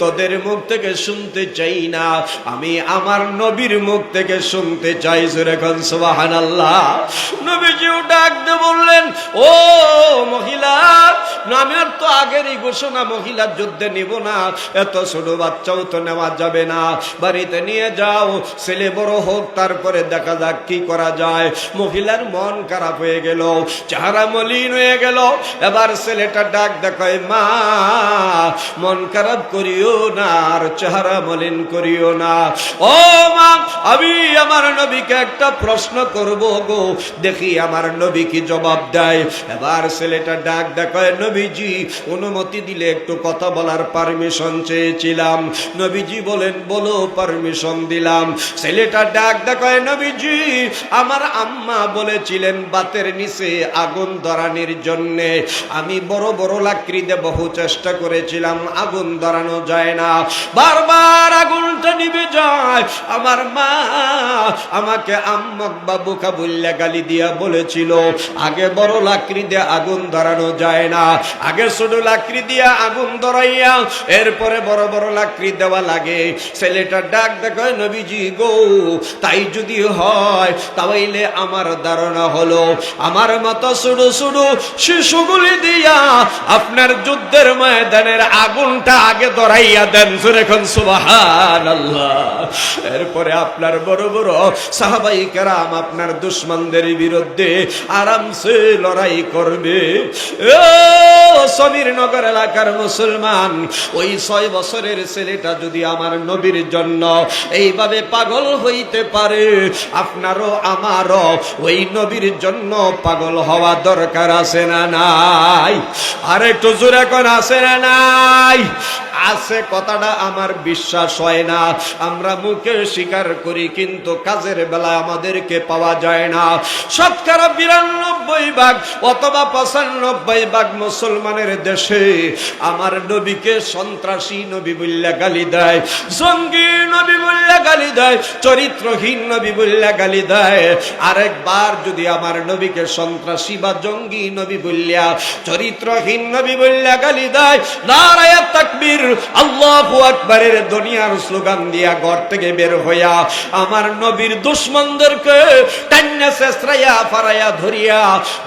তোদের মুখ থেকে শুনতে চাই না, আমি আমার নবীর মুখ থেকে শুনতে চাই। যেরকম সুবহানাল্লাহ। নবীজিও ডাক দিয়ে বললেন, ও মহিলা, আমার তো আগেরই ঘোষণা মহিলা যুদ্ধে নিব না, এত ছোট বাচ্চাও তো নেওয়া যাবে না, বাড়িতে নিয়ে যাও, ছেলে বড় হোক, তারপরে দেখা যাক কি করা যায়। মহিলার মন খারাপ হয়ে গেল, চেহারা মলিন হয়ে গেল। এবার ছেলেটা ডাক দেখায়, মা, মন খারাপ করিও না আর চেহারা মলিন করিও না। ও মা, আমি আমার নবীকে একটা প্রশ্ন করব গো, দেখি আমার নবী কি জবাব দেয়। এবার ছেলেটা ডাক দেখায়, নবীজি অনুমতি দিলে একটু কথা বলার পারমিশন চেয়েছিলাম। নবীজি বলেন, বলো। পারমিশন দিলাম। ছেলেটা ডাক দেখায়, নবীজি আমার আম্মা বলেছিলেন বাতের নিচে আগুন ধরানোর জন্য, আমি বড় বড় লাকড়ি দিয়ে বহু চেষ্টা করেছিলাম, আগুন ধরানো যায় না, বারবার আগুনটা নিভে যায়। আমার মা আমাকে আম্মক বা বোকা বললে গালি দিয়া বলেছিল, আগে বড় লাকড়ি দিয়ে আগুন ধরানো যায় না, আগে ছোট লাকড়ি দিয়া আগুন ধরাইয়া এরপরে বড় বড় লাকড়ি দেওয়া লাগে। ছেলেটা ডাক দেখো, নবীজি গো, তাই যদি হয় তাহলে আমার ধারণা হলো আমার মতো ছোট ছোট শিশুগুলি দিয়া আপনার যুদ্ধের ময়দানের আগুনটা আগে ধরাইয়া দেন। এখন সুবহানাল্লাহ। এরপরে আপনার বড় বড় সাহাবাই কেরাম আপনার দুশমনদের বিরুদ্ধে আরামসে লড়াই করবে। ও সমীরনগর এলাকার মুসলমান, ওই 6 বছরের ছেলেটা যদি আমার নবীর জন্য এইভাবে পাগল হইতে পারে, আপনারও আমারও ওই নবীর জন্য পাগল হওয়া দরকার আছে না নাই? আর একটু জোরে কোন আছে না নাই? আছে। কথাটা আমার বিশ্বাস হয় না, আমরা মুখে স্বীকার করি কিন্তু কাজের বেলা আমাদেরকে পাওয়া যায় না। শতকরা 92% অথবা 95% মুসলমানের দেশে আমার নবীকে সন্ত্রাসী নবী বললে গালি দেয়, জঙ্গি নবী বললে গালি দেয়, চরিত্রহীন নবী বললে গালি দেয়। আরেকবার যদি আমার নবীকে সন্ত্রাসী বা জঙ্গি নবী বললিয়া, চরিত্রহীন নবী বললে গালি দেয়, নারায়ে তাকবীর, আল্লাহু আকবারের দুনিয়ার স্লোগান দিয়া ঘর থেকে বের হইয়া আমার নবীর দুশমনদেরকে টান্না ছেঁচড়াইয়া ফাড়াইয়া ধরিয়া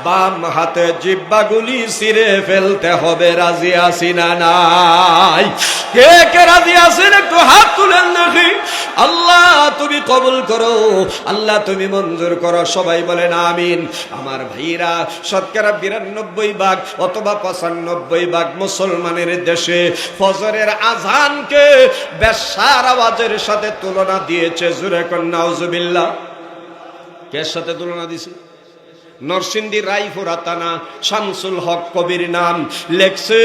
বাম হাতে জিহ্বাগুলি ছিঁড়ে ফেলতে হবে। রাজি আছি না নাই? কে কে রাজি আছেন একটু হাত তুলেন দেখি। আল্লাহ তুমি কবুল করো, আল্লাহ তুমি মঞ্জুর করো। সবাই বলেন আমিন। আমার ভাইরা, শতকরা 92% অথবা 95% মুসলমানের দেশে ফজরের আজানকে বেশ্যার আওয়াজের সাথে তুলনা দিয়েছে। জোরে কোন নাউজুবিল্লাহ। কার সাথে তুলনা দিছে? নরসিংদী রায়পুরা থানা শামসুল হক কবির নাম লেখছে,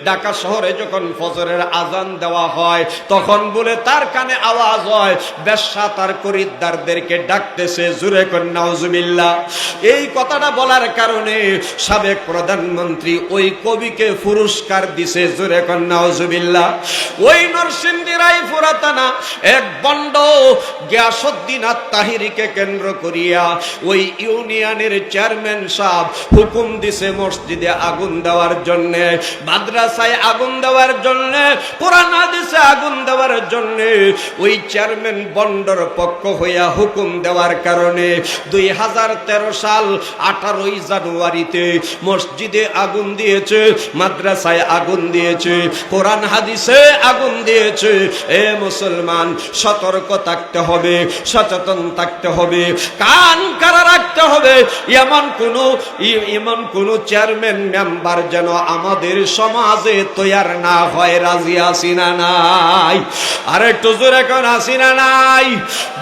ঢাকা শহরে যখন ফজরের আজান দেওয়া হয় তখন বলে তার কানে আওয়াজ হয় বেশ্যা তার খরিদ্দারদেরকে ডাকতেছে। জোরে কোন নাউজুবিল্লাহ। এই কথাটা বলার কারণে সাবেক প্রধানমন্ত্রী ওই কবিকে পুরস্কার দিছে। জোরে কোন নাউজুবিল্লাহ। ওই নরসিংদী রায়পুরা থানা এক বন্ড গিয়াসউদ্দিন আত-তাহিরিকে কেন্দ্র করিয়া ওই ইউনিয়নের চেয়ারম্যান সাহেব হুকুম দিছে মসজিদে আগুন দেওয়ার জন্য, মাদ্রাসায় আগুন দেওয়ার জন্য, কোরআন হাদিসে আগুন দেওয়ার জন্য। ওই চেয়ারম্যান বন্ডর পক্ষ হইয়া হুকুম দেওয়ার কারণে 2013 সাল 18 জানুয়ারিতে মসজিদে আগুন দিয়েছে, মাদ্রাসায় আগুন দিয়েছে, কোরআন হাদিসে আগুন দিয়েছে। এ মুসলমান, সতর্ক থাকতে হবে, সচেতন থাকতে হবে, কান কারা রাখতে হবে। এমন কোন চেয়ারম্যান মেম্বার যেন আমাদের সমাজে তৈয়ার না হয়। রাজি আছি না নাই? আর একটু জোরে কোন আছি না নাই?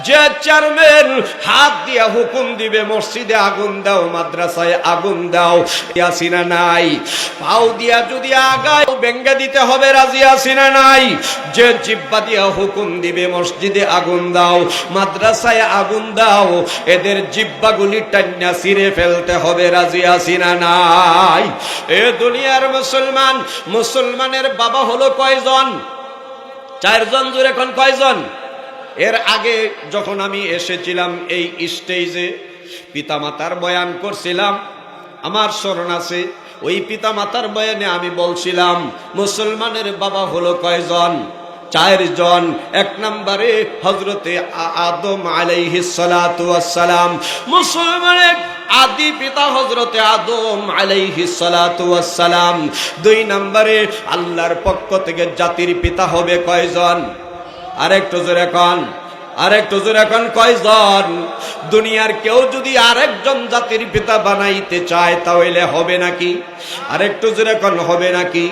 যে চেয়ারম্যান হাত দিয়া হুকুম দিবে মসজিদে আগুন দাও, মাদ্রাসায় আগুন দাও, আছি না নাই? পাও দিয়া যদি আগায় ভেঙ্গে দিতে হবে। রাজি আছি না নাই? যে জিহ্বা দিয়া হুকুম দিবে মসজিদে আগুন দাও, মাদ্রাসায় আগুন দাও, এদের জিহ্বাগুলি টান্না ছিঁড়ে ফেলতে হবে। রাজি আছি না নাই? এ দুনিয়ার মুসলমান, মুসলমানের বাবা হলো কয়জন? 4 জন। জোরে কোন কয়জন? এর আগে যখন আমি এসেছিলাম এই স্টেজে পিতামাতার বয়ান করছিলাম, আমার স্মরণ আছে। ওই পিতামাতার বয়ানে আমি বলছিলাম মুসলমানের বাবা হলো কয়জন? 4 জন। 1 নম্বরে হযরতে আদম আলাইহিস সালাতু ওয়াস সালাম, মুসলমানের আদি পিতা হযরতে আদম আলাইহিস সালাতু ওয়াস সালাম। 2 নম্বরে আল্লাহর পক্ষ থেকে জাতির পিতা হবে কয়জন? আরেকটু জোরে কোন, আরেকটু জোরে কোন, কয়জন? দুনিয়ার কেউ যদি আরেকজন জাতির পিতা বানাইতে চায় তাহলে হবে নাকি? আরেকটু জোরে কোন, হবে নাকি?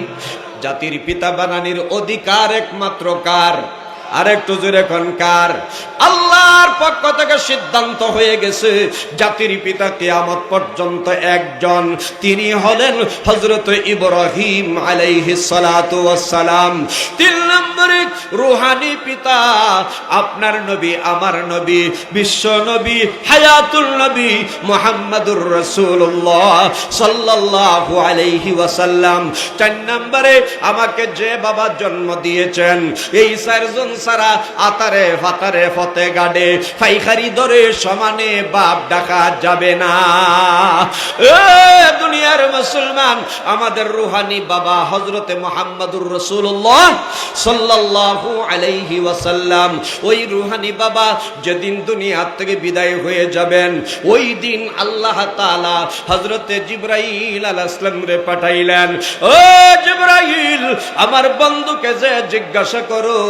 জাতির পিতা বানানোর অধিকার একমাত্র কার? আরেকটু জোরে কোন, কার? আল্লাহর পক্ষ থেকে সিদ্ধান্ত হয়ে গেছে জাতির পিতা কিয়ামত পর্যন্ত একজন, তিনি হলেন হযরত ইব্রাহিম আলাইহিস সালাতু ওয়াস সালাম। 3 নম্বরে রূহানি পিতা আপনার নবী, আমার নবী, বিশ্ব নবী, হায়াতুল নবী মুহাম্মাদুর রাসূলুল্লাহ সাল্লাল্লাহু আলাইহি ওয়াসাল্লাম। 4 নম্বরে আমাকে যে বাবা জন্ম দিয়েছেন, এই 4 জন সারা আতারে ফাতারে ফতে গাডে ফাইখারি ধরে সমানে বাপ ডাকা যাবে না। দুনিয়ার মুসলমান, আমাদের রুহানি বাবা হযরতে মুহাম্মদুর রাসূলুল্লাহ সাল্লাল্লাহু আলাইহি ওয়াসাল্লাম, ওই রুহানি বাবা যেদিন দুনিয়া থেকে বিদায় হয়ে যাবেন, ওই দিন আল্লাহ তাআলা হযরতে জিবরাইল আলাইহিস সালাম রে পাঠাইলেন। ও জিবরাইল, আমার বন্ধুকে যে জিজ্ঞাসা করো,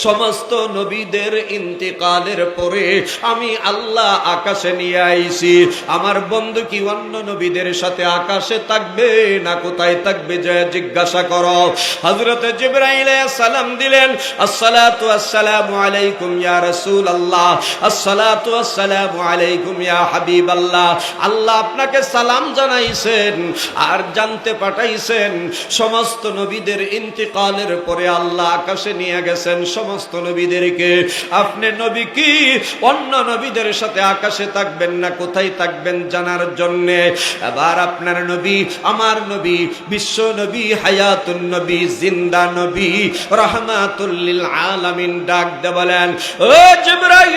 সমস্ত নবীদের ইন্তিকালের পরে আমি আল্লাহ আকাশে নিয়ে আইছি, আমার বন্ধু কি অন্য নবীদের সাথে আকাশে থাকবে না কোথায় থাকবে, যে জিজ্ঞাসা করো। হযরতে জিবরাইল সালাম দিলেন, আসসালাতু আসসালামু আলাইকুম ইয়া রাসূলুল্লাহ, আসসালাতু আসসালামু আলাইকুম ইয়া হাবিবাল্লাহ। আল্লাহ আপনাকে সালাম জানাইছেন আর জানতে পাঠাইছেন সমস্ত নবীদের ইন্তিকালের পরে আল্লাহ আকাশে নিয়ে গেছেন সমস্ত নবীদেরকে। আপনি নবী কি অন্য নবীদের সাথে আকাশে থাকবেন না কোথায় থাকবেন জানার জন্য। এবার আপনার নবী, আমার নবী, বিশ্ব নবী, হায়াতুন নবী, জিন্দা নবী, রাহমাতুল লিল আলামিন ডাক দিয়ে বলেন, ও জিবরাইল,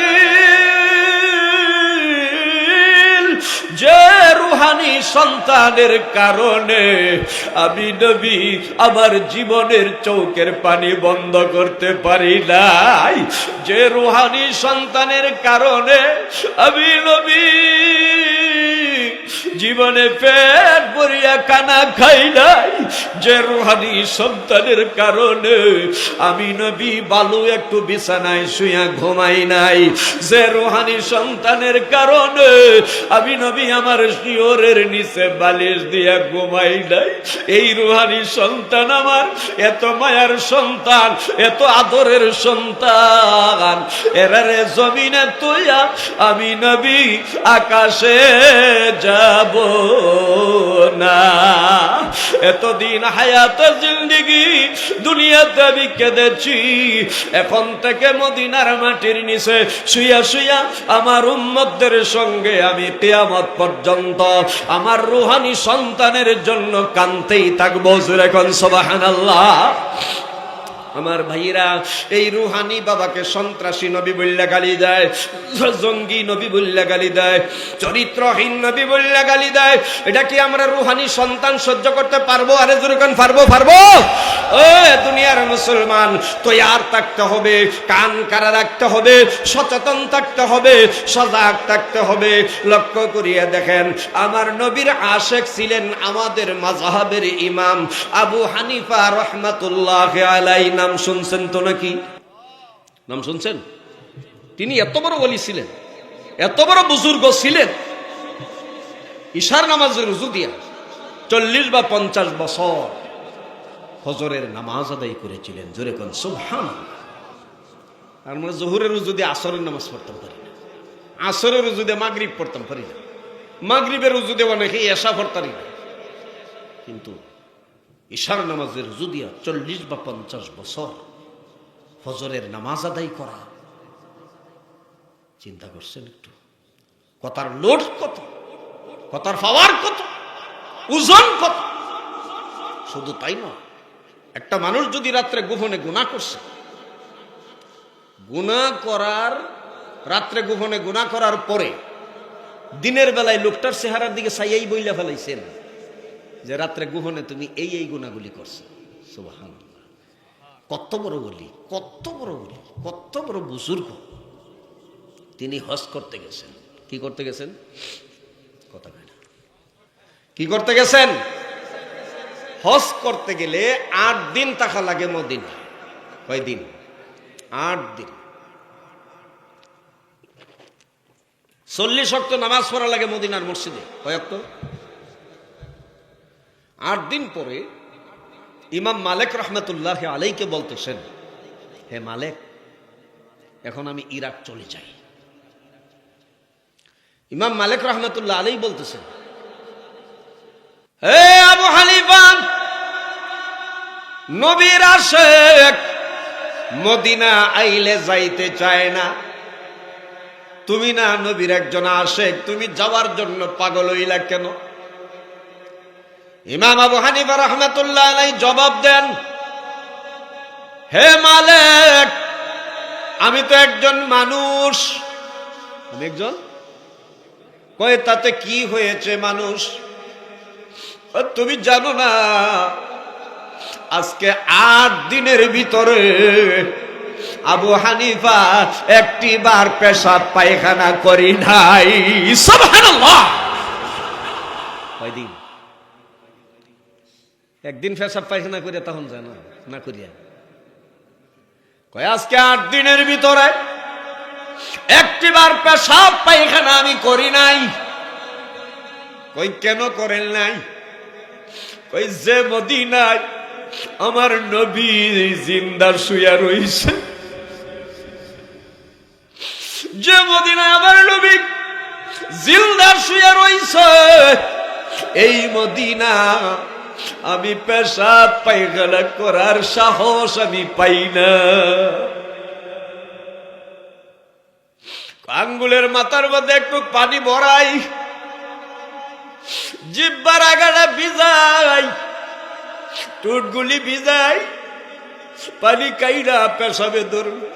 যে রুহানি সন্তানের কারণে আমি নবী আমার জীবনের চোখের পানি বন্ধ করতে পারি নাই, যে রুহানি সন্তানের কারণে আমি নবী জীবনে পেট ভরিয়া খানা খাই নাই, যে রুহানি সন্তানের কারণে আমি নবী বালু একটু বিছানায় শুয়া ঘুমাই নাই, যে রুহানি সন্তানের কারণে আমি নবী আমার শিয়রের নিচে বালিশ দিয়া ঘুমাই নাই, এই রুহানি সন্তান আমার এত মায়ার সন্তান, এত আদরের সন্তান, এরারে জমিনে তুইয়া আমি নবী আকাশে যাব না। এতদিন হায়াত জিন্দেগি দুনিয়াতে আমি কেঁদেছি, এখন থেকে মদিনার মাটির নিচে শুইয়া শুইয়া আমার উম্মতদের সঙ্গে আমি কিয়ামত পর্যন্ত আমার রুহানি সন্তানের জন্য কাঁদতেই থাকবো। এখন সুবহানাল্লাহ। আমার ভাইরা, এই রুহানি বাবাকে সন্ত্রাসী নবী বললে গালি দেয়, জঙ্গি নবী বললে গালি দেয়, চরিত্রহীন নবী বললে গালি দেয়। এটা কি আমরা রুহানি সন্তান সহ্য করতে পারবো? আরে জোরে পারবো? পারবো? ও দুনিয়ার মুসলমান, তৈয়ার থাকতে হবে, কান কারা রাখতে হবে, সচেতন থাকতে হবে, সজাগ থাকতে হবে। লক্ষ্য করিয়া দেখেন, আমার নবীর আশেক ছিলেন আমাদের মাযহাবের ইমাম আবু হানিফা রাহমাতুল্লাহি আলাইহি। নাম শুনছেন তো নাকি? নাম শুনছেন? তিনি এত বড় ওলি ছিলেন, এত বড় বুজুর্গ ছিলেন, ইশার নামাজের রুজু দিয়া 40 বা 50 বছর ফজরের নামাজ আদায় করেছিলেন। জোরে কোন সুবহানাল্লাহ। আর আমরা জোহরের রুজু দিয়ে আসরের নামাজ পড়তাম পারি না, আসরের রুজু দিয়ে মাগরিব পড়তাম পারি না, মাগরিবের রুজু দিয়ে অনেকে এশা পড়তারি না, কিন্তু ইশার নামাজের রুজু দিয়া 40 বা 50 বছর ফজরের নামাজ আদায় করা, চিন্তা করছেন একটু? কথার লোড কত, কথার পাওয়ার কত, ওজন কত। শুধু তাই নয়, একটা মানুষ যদি রাত্রে গোপনে গুনাহ করছে, গুনাহ করার রাত্রে গোপনে গুনাহ করার পরে দিনের বেলায় লোকটার চেহারার দিকে চাইয়াই বইলা ফেলাইছেন যে রাত্রে গোপনে তুমি এই এই গুনাহগুলি করছো। সুবহানাল্লাহ। কত বড় ওলি, কত বড় ওলি, কত বড় বুজুর্গ। তিনি হজ করতে গেছেন। কি করতে গেছেন? কথা কয় না। কি করতে গেছেন? হজ করতে গেলে 8 দিন থাকা লাগে মদিনা। কয় দিন? 8 দিন। 40 ওয়াক্ত নামাজ পড়া লাগে মদিনার মসজিদে। কয় ওয়াক্ত? 8 দিন পরে ইমাম মালিক রহমতুল্লাহ আলাইকে বলতেছেন, হে মালিক, এখন আমি ইরাক চলে যাই। ইমাম মালিক রহমতুল্লাহ আলাই বলতেছেন, হে আবু হানিফা, নবীর আশেক মদিনা আইলে যাইতে চায় না, তুমি না নবীর একজন আশেক, তুমি যাওয়ার জন্য পাগল হইলা কেন? ইমাম আবু হানিফা রাহমাতুল্লাহ আলাইহি জবাব দেন, হে মালিক, আমি তো একজন মানুষ। আমি একজন, কয় তাতে কি হয়েছে মানুষ? তুমি জানো না আজকে 8 দিনের ভিতরে আবু হানিফা একটি বার পেশাব পায়খানা করি নাই। সুবহানাল্লাহ। কয়দিন? একদিন পেশাব পায়খানা করে তখন যায় না, না করিয়া কয় আজকে 8 দিনের ভিতরে একটি বার পেশাব পায়খানা আমি করি নাই। কই কেন করেন নাই? কই যে মদিনায় আমার নবী জিন্দা শুয়া রইছে, যে মদিনায় আমার নবী জিন্দা শুয়া রইছে, এই মদিনা আমি পেশাব পায়খানা করার সাহস আমি পাই না। আঙ্গুলের মাথার মধ্যে একটু পানি ভরাই, জিব্বার আগাটা ভিজাই, টুটগুলি ভিজাই, পানি কাইনা পেশাবে ধরবে,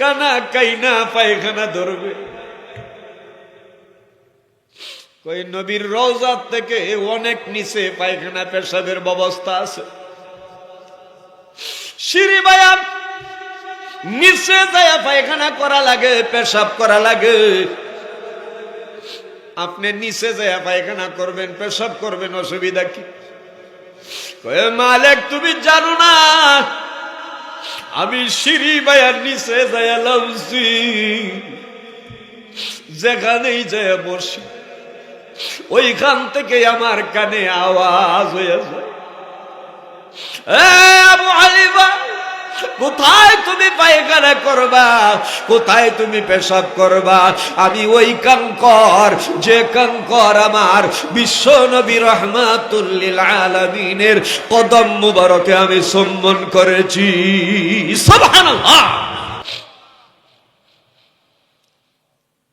কানা কাইনা পায়খানা ধরবে। কই নবীর রওজা থেকে অনেক নিচে পায়খানা পেশাবের ব্যবস্থা আছে। সিঁড়ি বায়া নিচে যায় পায়খানা করা লাগে, পেশাব করা লাগে। আপনি নিচে যায় পায়খানা করবেন, পেশাব করবেন, অসুবিধা কি? কয় মালিক তুমি জানো না আমি সিঁড়ি বায়ার নিচে যায় লাউছি, যেখানেই যায় বসি ওইখান থেকে আমার কানে আওয়াজ হয়ে যায়, আবু হানিফা কোথায় তুমি পায়খানা করবা, কোথায় তুমি পেশাব করবা? আমি ওই কঙ্কর, যে কঙ্কর আমার বিশ্ব নবী রাহমাতুল লিল আলামিনের কদম মুবারকে আমি সম্মান করেছি। সুবহানাল্লাহ।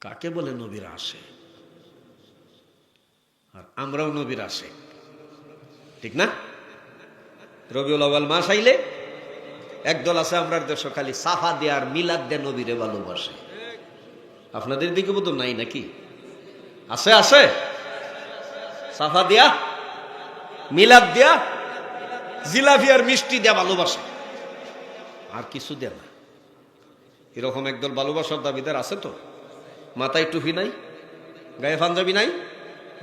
কাকে বলে নবীর আসে? আর আমরাও নবীর আসে, ঠিক না? রবিউল আউয়াল মাস আইলে একদল আছে আমরা দেশ খালি সাফা দিয়ে আর মিলাদ দিয়ে নবীরে ভালোবাসে। আপনাদের দিকে বোধ নাই নাকি? আছে আছে, সাফা দিয়া, মিলাদ দিয়া, জিলাপি আর মিষ্টি দিয়া ভালোবাসে, আর কিছু দেয় না। এরকম একদল ভালোবাসার দাবিদার আছে তো। মাথায় টুপি নাই, গায়ে পাঞ্জাবি নাই,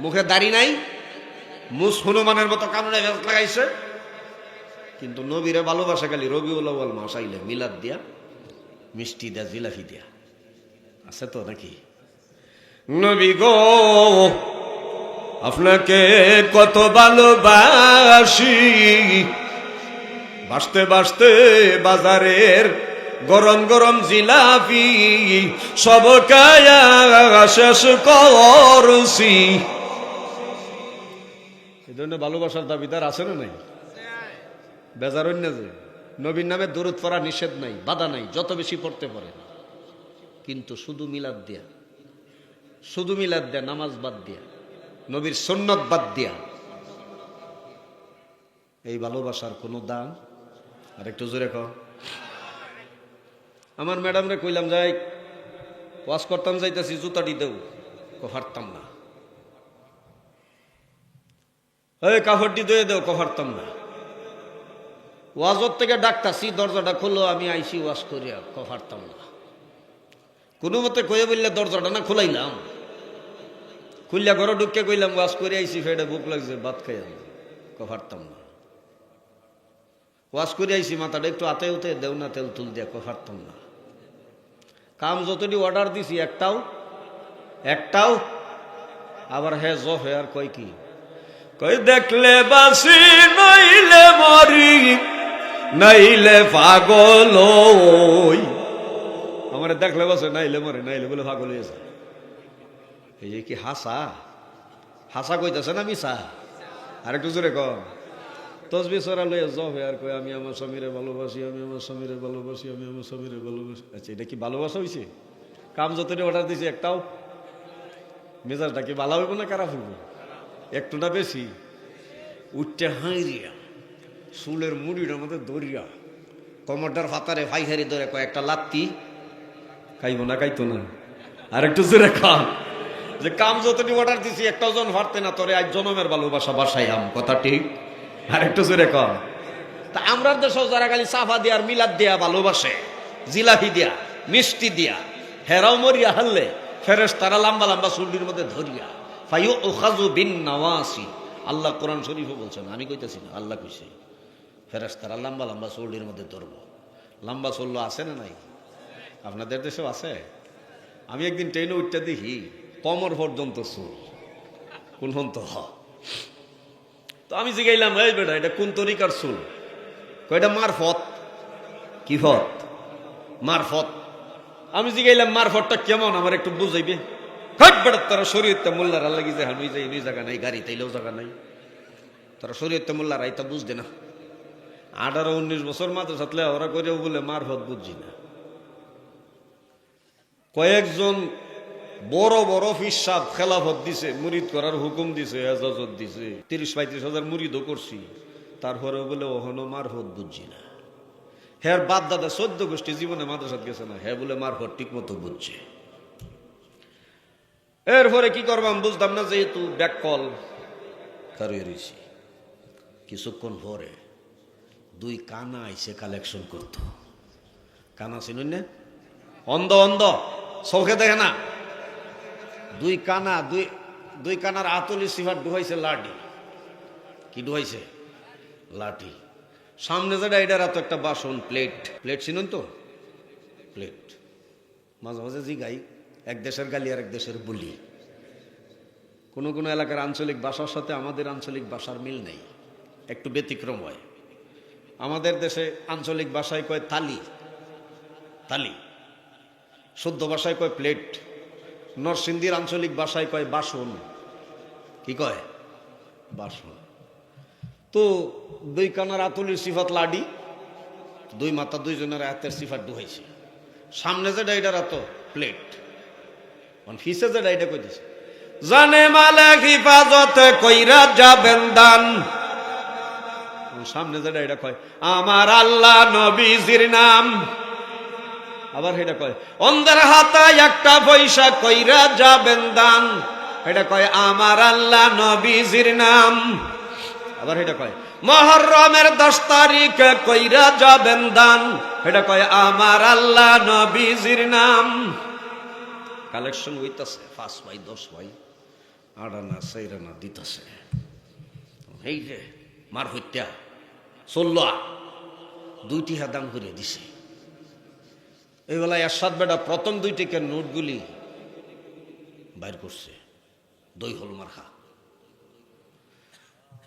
মুখে দাড়ি নাই, মুস হনুমানের মতো কামড়ে লাগাইছে, কিন্তু নবীরে ভালোবাসা খালি রবিউল আউয়াল মাস আইলে মিলাদ দিয়া, মিষ্টি দিয়া, জিলাপি দিয়া। আছে তো নাকি? নবী গো আপনাকে কত ভালোবাসি, বাসতে বাসতে বাজারের গরম গরম জিলাপি সব খায়া শেষ করছি। এই জন্য ভালোবাসার দাবিদার আছে না নাই? বেজারন্য যে নবীর নামে দরুদ পড়া নিষেধ নাই, বাধা নাই, যত বেশি পড়তে পারে, কিন্তু শুধু মিলাদ দিয়া, শুধু মিলাদ দিয়া, নামাজ বাদ দিয়া, নবীর সুন্নত বাদ দিয়া, এই ভালোবাসার কোনো দাম? আর একটু জোরে কও। আমার ম্যাডামরে কইলাম যাই ওয়াজ করতাম, যাইতেছি জুতাটি দেও, পারতাম না। এই কাপড়টি দিয়ে দেও, পারতাম না। ওয়াজর থেকে ডাকতাছি, দরজাটা খুললো, আমি আইসি ওয়াজ করিয়া, পারতাম না। কোনো মতে কয়ে বললে দরজাটা না খুলাইলাম, খুললা ঘরে ঢুকে কইলাম ওয়াজ করে আইসি, ফেটে বুক লাগছে, ভাত খাইয়া, পারতাম না। ওয়াজ করে আইসি, মাথাটা একটু আতে উঠে দেও না, তেল তুল দিয়া, পারতাম না। কাম যতটি অর্ডার দিছি একটাও আবার হ্যাঁ জফ আর কয় কি, কই দেখলে বাসি নইলে মরি, নাইলে পাগল। আমার দেখলে বাসে নাইলে মরে, নাইলে বলে পাগল হয়েছে। এই যে কি হাসা হাসা কইতেছে না মিশা? আর একটু জোরে কম। তসবি সরা লইয়া জব আর কই আমি আমার স্বামীরে ভালোবাসি, আমি আমার স্বামীরে ভালোবাসি, আমি আমার স্বামীরে ভালোবাসি। আচ্ছা, এটা কি ভালোবাসা হয়েছে? কাম যতটি অর্ডার দিয়েছি একটাও? মেজাজটা কি ভালো হইব না খারাপ হইব? একটু না বেশি উঠতে হাঁড়িয়া, চুলের মুড়ির মধ্যে দরিয়া, কমরটার ফাতারে ফাইহারি ধরে কয়েকটা লাত্তি খাইব না, খাইতো না। আর একটু জোরে খান যে কাম যতটি অর্ডার দিছি একটা জন ফারতে না, তোরে আজ জনমের ভালোবাসা বাসাইলাম, কথা ঠিক। আর একটু জোরে খান। তা আমরা দেশও যারা খালি সাফা দিয়া আর মিলাদ দিয়া ভালোবাসে, জিলাপি দিয়া মিষ্টি দিয়া, হেরাও মরিয়া হারলে ফেরেশতারা লম্বা লম্বা চুল্লির মধ্যে ধরিয়া ফাইউ উখাযু বিন নাওয়াসি। আল্লাহ কোরআন শরীফে বলছেন, আমি কইতেছি না, আল্লাহ কইছে। ফেরেশতারা লম্বা লম্বা চুল্লির মধ্যে ধরবো। লম্বা চুল্ল আছে না নাই? আপনাদের দেশেও আছে? আমি একদিন ট্রেনে উঠতে দেখি কমর পর্যন্ত চুল, কোন তো। তো আমি জিগাইলাম, এই বেটা এটা কোন তরিকার চুল? কয়টা মারফত। কি ফত? মারফত। আমি জিগাইলাম মারফতটা কেমন, আমার একটু বুঝাইবে। বেটা তারা শরীয়তে মোল্লার আল্লাহ কি যাই যাই ওই জায়গা নাই, গাড়ি তাইলেও জায়গা নাই, তারা শরীয়তে মোল্লার আইতা বুঝতে না। 18-19 বছর মাত্র সাথে ওরা করেও বলে মারফত বুঝছি না। কয়েকজন বড় বড় ফিসাব খেলাফত দিছে, মুরিদ করার হুকুম দিছে, এজাজত দিছে, 30-35 হাজার মুরিদও করছি, তারপরেও বলে ওহনো মারফত বুঝছি না। হ্যাঁ বাপ দাদা 14 গোষ্ঠী জীবনে মাদ্রাসাত গেছে না, হ্যাঁ বলে মারফত ঠিক মতো বুঝছে। এরপরে কি করবাম বুঝতাম না, যেহেতু ব্যাককল কারিয়ে রয়েছি। কিছুক্ষণ পরে 2 কানা আইসে কালেকশন করত। কানা চিনুন না? অন্ধ অন্ধ, চোখে দেখে না। 2 কানা, দুই কানার আতলি সিফার ডুহাইছে লাঠি। কি ডুহাইছে? লাঠি। সামনে যেটা এটার এত একটা বাসন, প্লেট। প্লেট চিনুন তো? প্লেট। মাঝে মাঝে জিগাই, এক দেশের গালি আর এক দেশের বলি। কোন কোন এলাকার আঞ্চলিক ভাষার সাথে আমাদের আঞ্চলিক ভাষার মিল নেই, একটু ব্যতিক্রম হয়। আমাদের দেশে আঞ্চলিক ভাষায় কয় থালি, থালি। শুদ্ধ ভাষায় কয় প্লেট। নরসিংদীর আঞ্চলিক ভাষায় কয় বাসন। কি কয়? বাসন। তো 2 কানার আতুলির সিফাত লাডি, 2 মাথা 2 জনের হাতের সিফাত ডুহাইছে। সামনে যেটা এটার এত প্লেট, ফিসে যেটা এটা কই দিছে, জানে মালিক হিফাজত কইরা যাবেন দান। সামনে যেটা এটা কয় আমার আল্লাহ নবীজির নাম। আবার এটা কয় অন্ধের হাতায় একটা পয়সা কইরা যাবেন দান। এটা কয় আমার আল্লাহ নবীজির নাম। আবার এটা কয় মুহররমের 10 তারিখে কইরা যাবেন দান। এটা কয় আমার আল্লাহ নবীজির নাম। কালেকশন হইতাছে 5 ভাই 10 ভাই, আড়ানা সাইরানা দিতাছে। এই যে মার হইতা চললো 2টি হাদাম করে দিছে। এই বেলায় এরশাদ বেটা প্রথম 2 টিকের নোটগুলি বাইর করছে, 2 হল মার্কা।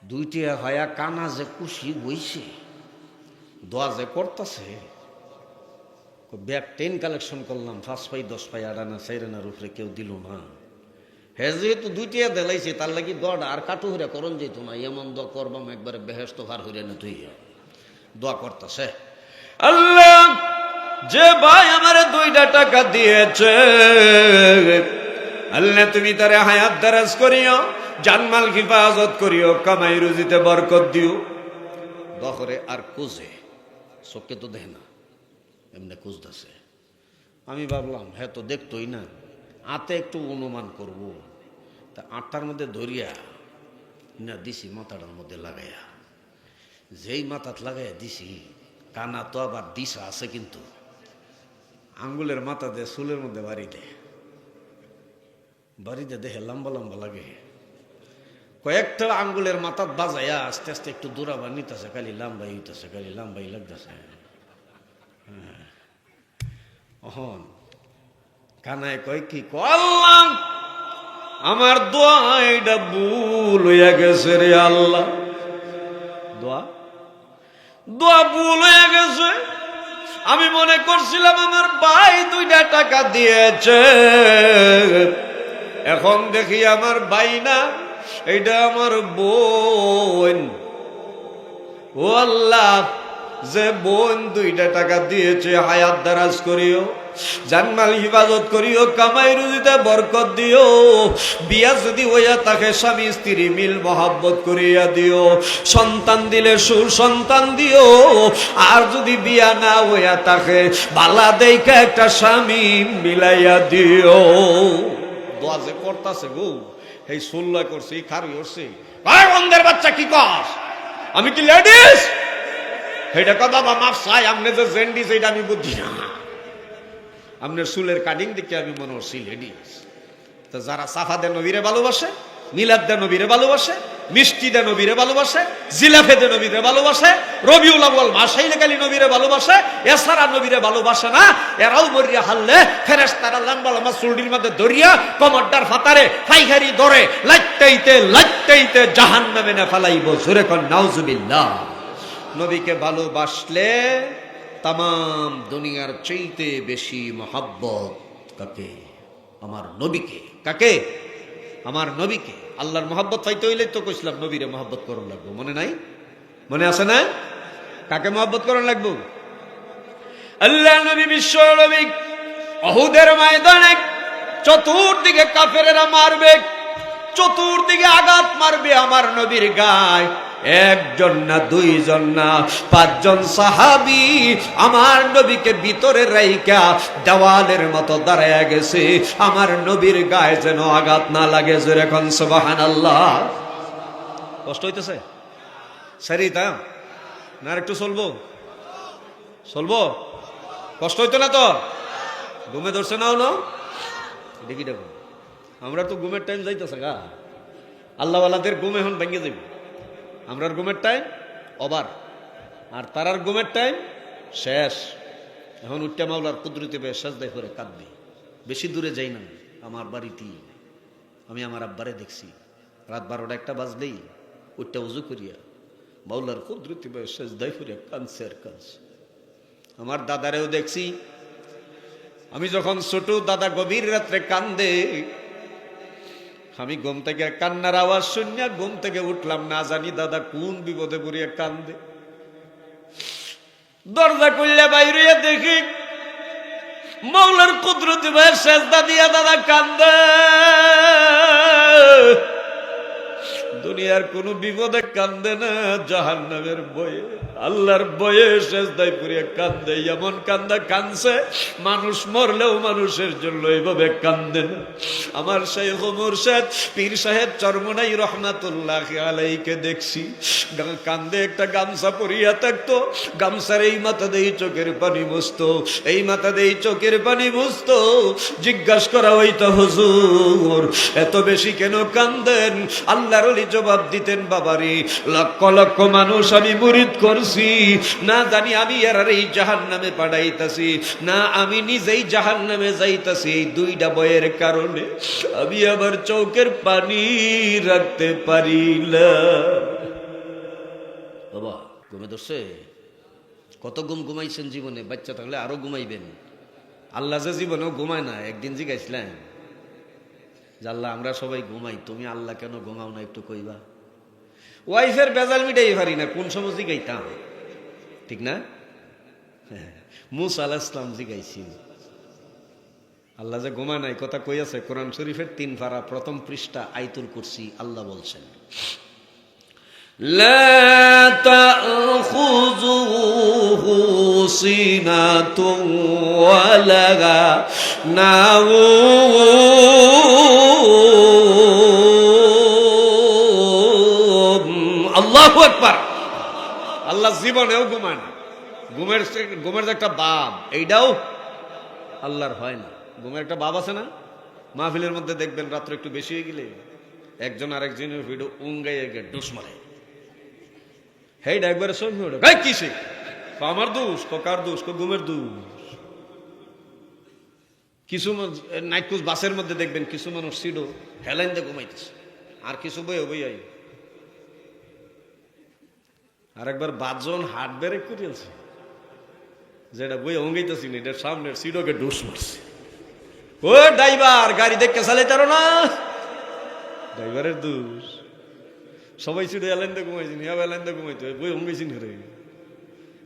2টি হায়া কানা যে খুশি বইছে, দোয়া যে করতেছে। ব্যাগ 10 কালেকশন করলাম, 5 পাই 10 পাই, আড়ানা সাইরানার উপরে কেউ দিল না। হ্যাঁ যেহেতু 2টি দেলাইছে, তার লাগি দোয়াটা আর কাটু হইরা করন যেত না। এমন দোয়া করবাম একবারে বেহেশত ভার হইরা না। তুই দোয়া করতেছে, আল্লাহ যে ভাই আমার 2টা টাকা দিয়েছে, আল্লাহ তুমি তারে হায়াত দারাজ করিও, জানমাল হিফাজত করিও, কামাই রুজিতে বরকত দিও। দোয়া করে আর কুজে, চোখে তো দেখে না, এমনি খুঁজতেছে। আমি ভাবলাম হ্যাঁ তো দেখতোই না, আতে একটু অনুমান করব। তা 8টার মধ্যে ধরিয়া না দিছি মাথাটার মধ্যে লাগাইয়া। যেই মাথাত লাগাইয়া দিছি, কানা তো আবার দিশা আছে, কিন্তু আঙ্গুলের মাথা দিয়ে চুলের মধ্যে বাড়িতে দেখে লম্বা লম্বা লাগে। কয়েকটা আঙ্গুলের মাথাত বাজাইয়া আস্তে আস্তে একটু দূরাবার নিতেছে, খালি লাম্বাই হইতেছে, খালি লাম্বাই লাগতেছে। অহন কানায় কয় কি করলাম, আমার দোয়া এটা ভুল হইয়া গেছে রে আল্লাহ। দোয়া ভুল হয়ে গেছে। আমি মনে করছিলাম আমার ভাই 2টা টাকা দিয়েছে, এখন দেখি আমার ভাই না, এটা আমার বোন। ও আল্লাহ, যে বোন 2টা টাকা দিয়েছে হায়াত দারাজ করিও, জানমাল হিফাজত করিও, কামাই রুজিতে বরকত দিও। বিয়া যদি হইয়া তাকে স্বামী স্ত্রী মিল মহাব্বত করিয়া দিও। সন্তান দিলে সুসন্তান দিও। আর যদি বিয়া না হইয়া তাকে বালা দেইকা একটা স্বামী মিলাইয়া দিও। দোয়া যে করতাছে গো, এই সুল্লা করছে, খারি করছে, ভাই বন্ধের বাচ্চা কি কস, আমি কি লেডিস? এটা কথা বা মাফ চাই, আপনি যে জেন্ডিস এটা আমি বুঝি না। আপনার চুলের কাটিং দেখে আমি মনে হচ্ছি লেডিস। তো যারা সাফা দে নবীরে ভালোবাসে, মিলাদ দে নবীরে ভালোবাসে, মিষ্টি দে নবীরে ভালোবাসে, জিলাফে দে নবীরে ভালোবাসে, রবিউল আউয়াল মাসাইলে কালী নবীরে ভালোবাসে, এছাড়া নবীরে ভালোবাসে না, এরাও মরিয়া হারলে ফেরেশতারা লম্বা লম্বা চুলটির মধ্যে দরিয়া কমরডার ফাতারে ফাইখারি ধরে লাইতেইতে লাইতেইতে জাহান্নামে না ফালাইব। জোরে কোন নাউজুবিল্লাহ। নবীকে ভালোবাসলে তামাম দুনিয়ার চাইতে বেশি মহাব্বত কাকে? আমার নবীকে। কাকে? আমার নবীকে। আল্লাহর মহাব্বত পাইতে হইলে তো কইছিলাম নবীরে মহাব্বত করন লাগবো, মনে নাই? মনে আছে না? কাকে মহাব্বত করন লাগবো? আল্লাহ নবী, বিশ্ব নবী উহুদের ময়দানে চতুর্দিকে কাফেরেরা মারবে, চতুর্দিকে আঘাত মারবে আমার নবীর গায়ে। একজন না, দুইজন না, 5 জন সাহাবী আমার নবীকে ভিতরে রাইখা দেওয়ালের মতো দাঁড়ায় গেছে, আমার নবীর গায়ে যেন আঘাত না লাগে। জোরে কোন সুবহানাল্লাহ। কষ্ট হইতেছে? সারি তা না, আর একটু চলবো? চলবো? কষ্ট হইতো না তো? ঘুমে ধরছে নাও না? দেখি দেখো, আমরা তো ঘুমের টাইম যাইতেছে গা। আল্লাহওয়ালাদের ঘুম এখন ভেঙে যাবে। আমরার ঘুমের টাইম ওভার, আর তারার ঘুমের টাইম শেষ। এখন উঠটা মাওলার কুদরতি বে সাজদায় করে কাঁদবে। বেশি দূরে যাই না, আমার বাড়িতেই আমি আমার আব্বারে দেখছি, রাত 12টা 1টা বাজলেই উঠটা উজু করিয়া মাওলার কুদরতি বে সাজদায় করে কাঁদছে আর কাঁদছে। আমার দাদারেও দেখছি, আমি যখন ছোট, দাদা গভীর রাত্রে কান্দে, আমি ঘুম থেকে কান্নার আওয়াজ শুনিয়া ঘুম থেকে উঠলাম, না জানি দাদা কোন বিপদে পড়িয়া কান্দে। দরজা খুললে বাইরে দেখি মাওলার কুদরতি ভাইয়ের সেজদা দিয়া দাদা কান্দে। দুনিয়ার কোন বিপদে কান্দে না, জাহান্নামের ভয়ে, আল্লাহর ভয়ে সেজদায় পড়িয়া কান্দে। এমন কান্দা কানছে, মানুষ মরলেও মানুষের জন্য এইভাবে কান্দে না। আমার শাইখ মুর্শিদ পীর সাহেব চরমনাই রহমাতুল্লাহ আলাইহিকে দেখছি, কান্দে একটা গামছা পরিয়া থাকতো, গামছার এই মাথা দেই চোখের পানি মুছতো, এই মাথা দেই চোখের পানি মুছতো। জিজ্ঞাসা করা হইতো, হুজুর এত বেশি কেন কান্দেন? আল্লাহর ওলি জবাব দিতেন, বাবারে লক্ষ লক্ষ মানুষ আমি মুরিদ করছি, না জানি আমি এর এই জাহান্নামে পাঠাইতাছি, না আমি নিজেই জাহান্নামে যাইতাছি। এই 2টা বয়ের কারণে আমি আবার চোখের পানি রাখতে পারি না। বাবা ঘুমে ধরছে? কত ঘুমাইছেন জীবনে? বাচ্চা থাকলে আরো ঘুমাইবেন। আল্লাহ যে জীবনেও ঘুমায় না। একদিন জিজ্ঞাসলাম, আল্লাহ আমরা সবাই ঘুমাই, তুমি আল্লাহ কেন ঘুমাও না একটু কইবা? ওয়াইফের বেজাল মিটাই পারি না, কোন সময় জিগাইতাম, ঠিক না? মুসা আলাইহিস সালাম জিগাইছি, আল্লাহ যে ঘুমায় নাই কথা কই আছে কোরআন শরীফের 3 পারা 1ম পৃষ্ঠা আয়াতুল কুরসি। আল্লাহ বলছেন, লা তাখুযুহু সিনাতুন ওয়ালা নাওম। আল্লাহু আকবার। আল্লাহ জীবনেও ঘুমায় না। ঘুমের যে একটা বাপ, এইটাও আল্লাহর হয় না। ঘুমের একটা বাপ আছে না? মাহফিলের মধ্যে দেখবেন রাত্র একটু বেশি হয়ে গেলে একজন আরেকজনের ভিডিও উঙ্গাইয়ে গিয়ে ডুস মারে। হেইটা একবারে সঙ্গে ওঠে, ভাই কিসে? আমার দোষ, কার দোষ? ঘুমের দোষ। কিছু নাইট কোচ বাসের মধ্যে দেখবেন কিছু মানুষ সিডো হেলাইন দিয়ে ঘুমাইতেছে, আর কিছু বইয়ে বইয়াই। আর একবার 5 জন হাট ব্রেক করিয়েছে, যেটা বইয়ে অঙ্গাইতেছি না, এটার সামনের সিডোকে ডুস মারছে। ও ড্রাইভার, গাড়ি দেখতে চালাইতে পারো না? ড্রাইভারের দোষ। সবাই সিডো এলাইন দিয়ে ঘুমাইছি, এলাইন দিয়ে ঘুমাইতে বই অঙ্গাইছি না রে।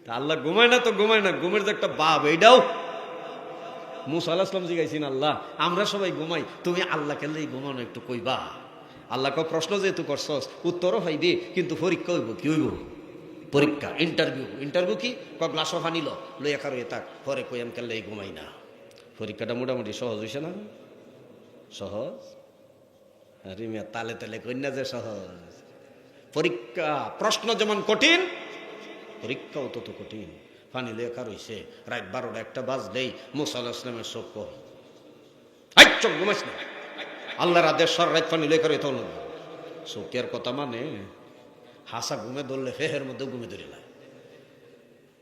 তা আল্লাহ ঘুমায় না তো ঘুমায় না, ঘুমের যে একটা বাপ, এইটাও মুসা আলাইহিস সালাম জিজ্ঞাসেন আল্লাহ আমরা সবাই ঘুমাই, তুমি আল্লাহকে লাই ঘুমানো একটু কইবা। আল্লাহকে প্রশ্ন যেহেতু করছস উত্তরও হইবে, কিন্তু পরীক্ষা হইব। কি হইব? পরীক্ষা, ইন্টারভিউ কি? গ্লাস অফ আনিল লইয়া কারো তাক পরে কই আমি কেন ঘুমাই না। পরীক্ষাটা মোটামুটি সহজ হয়েছে না? সহজ? আরে মিয়া তালে তালে কন্যা যে সহজ। পরীক্ষা প্রশ্ন যেমন কঠিন, পরীক্ষাও তত কঠিন। পানি লেখা রয়েছে রাত 12টা 1টা বাজলেই মুসা আলাইহিস সালামের চোখ কয় চোখ ঘুমাইস না, আল্লাহর আদেশ সর রাত পানি লেখা রয়েছে চোখের কথা মানে হাসা ঘুমে ধরলে ফেহের মধ্যে ঘুমে ধরে লাগে।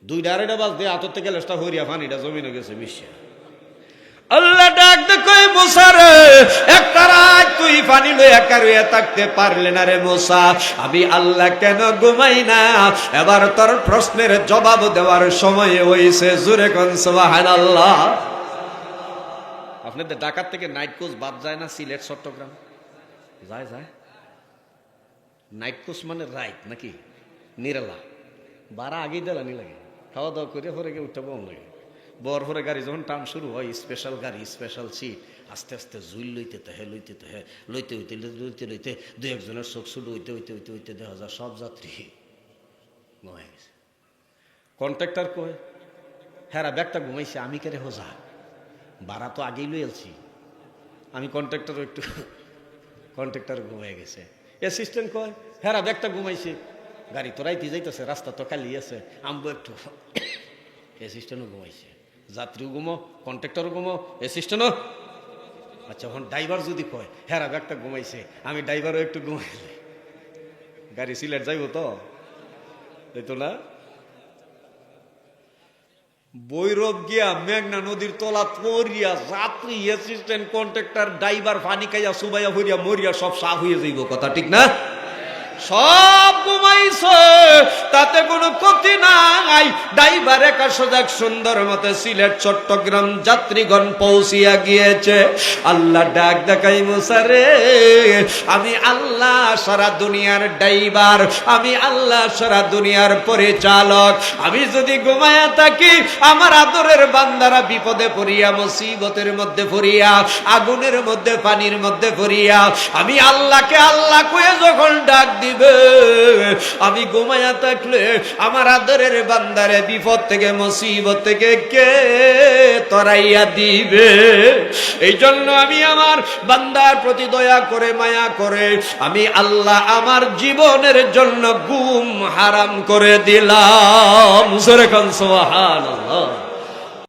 2টা 2:30 বাজতে আতর থেকে লেসটা হরিয়া পানিটা জমিনে গেছে মিশিয়া। আল্লাহ ডাক দে কই মুসা রে, একটা রাত তুই পানি লইয়া কারুয়া থাকতে পারলে না রে মুসা, আমি আল্লাহ কেন ঘুমাই না? এবার তোর প্রশ্নের জবাব দেওয়ার সময় হইছে। জোরে কোন সুবহানাল্লাহ। আপনাদের ঢাকা থেকে নাইট কোচ বাদ যায় না? সিলেট চট্টগ্রাম যায় যায়। নাইট কোচ মানে রাইট নাকি নিরালা বারা আগেই দেলানি লাগে, খাওয়া দাওয়া করে পরে গিয়ে উঠতে বম লাগে। বর পরে গাড়ি যখন টান শুরু হয়, স্পেশাল গাড়ি স্পেশাল সিট, আস্তে আস্তে জুইল লইতে লইতে লইতে 2-1জনের চোখ শুরু হইতে দেখা যায় সব যাত্রী ঘুমাই গেছে। কন্ট্রাক্টর কয় হ্যাঁ ব্যাগটা ঘুমাইছে, আমি কেরে হোজা ভাড়া তো আগেই লইয়ালছি আমি। কন্ট্রাক্টর ঘুমাই গেছে। অ্যাসিস্ট্যান্ট কয় হ্যাঁ ব্যাগটা ঘুমাইছে, গাড়ি তো রাইতে যাইতেছে, রাস্তা তো খালি আছে, আমবো একটু। অ্যাসিস্ট্যান্টও ঘুমাইছে, যাত্রীও ঘুমো, কন্ট্রাক্টরও ঘুমো, অ্যাসিস্ট্যান্টও। আচ্ছা এখন ড্রাইভার যদি কয় হ্যাঁ ব্যাগটা ঘুমাইছে, আমি ড্রাইভারও একটু ঘুমাইলে গাড়ি সিলেট যাইব তো এই তো না। বৈরব গিয়া মেঘনা নদীর তলা পড়িয়া যাত্রী অ্যাসিস্ট্যান্ট কন্ট্রাক্টর ড্রাইভার পানি খাইয়া সুবাইয়া হইয়া মরিয়া সব সাফ হইয়া যাইব। কথা ঠিক না? সব ঘুমাইছে, তাতে কোনো ক্ষতি নাই। ড্রাইভার একা সজাগ সুন্দর মতে সিলেট চট্টগ্রাম যাত্রীগণ পৌঁছিয়া গিয়েছে। আল্লাহ ডাক দেখাই মুসা রে, আমি আল্লাহ সারা দুনিয়ার ড্রাইভার, আমি আল্লাহ সারা দুনিয়ার পরিচালক। আমি যদি ঘুমায়া থাকি, আমার আদরের বান্দারা বিপদে পড়িয়া, মুসিবতের মধ্যে পড়িয়া, আগুনের মধ্যে পানির মধ্যে পড়িয়া, আমি আল্লাহকে আল্লাহ কয়ে যখন ডাক দিবে, আমি ঘুমায়া থাকলে আমার আদরের বান্দারে বিপদ থেকে মুসিবত থেকে কে তরাইয়া দিবে? এই জন্য আমি আমার বান্দার প্রতি দয়া করে মায়া করে আমি আল্লাহ আমার জীবনের জন্য ঘুম হারাম করে দিলাম। সুবহানাল্লাহ।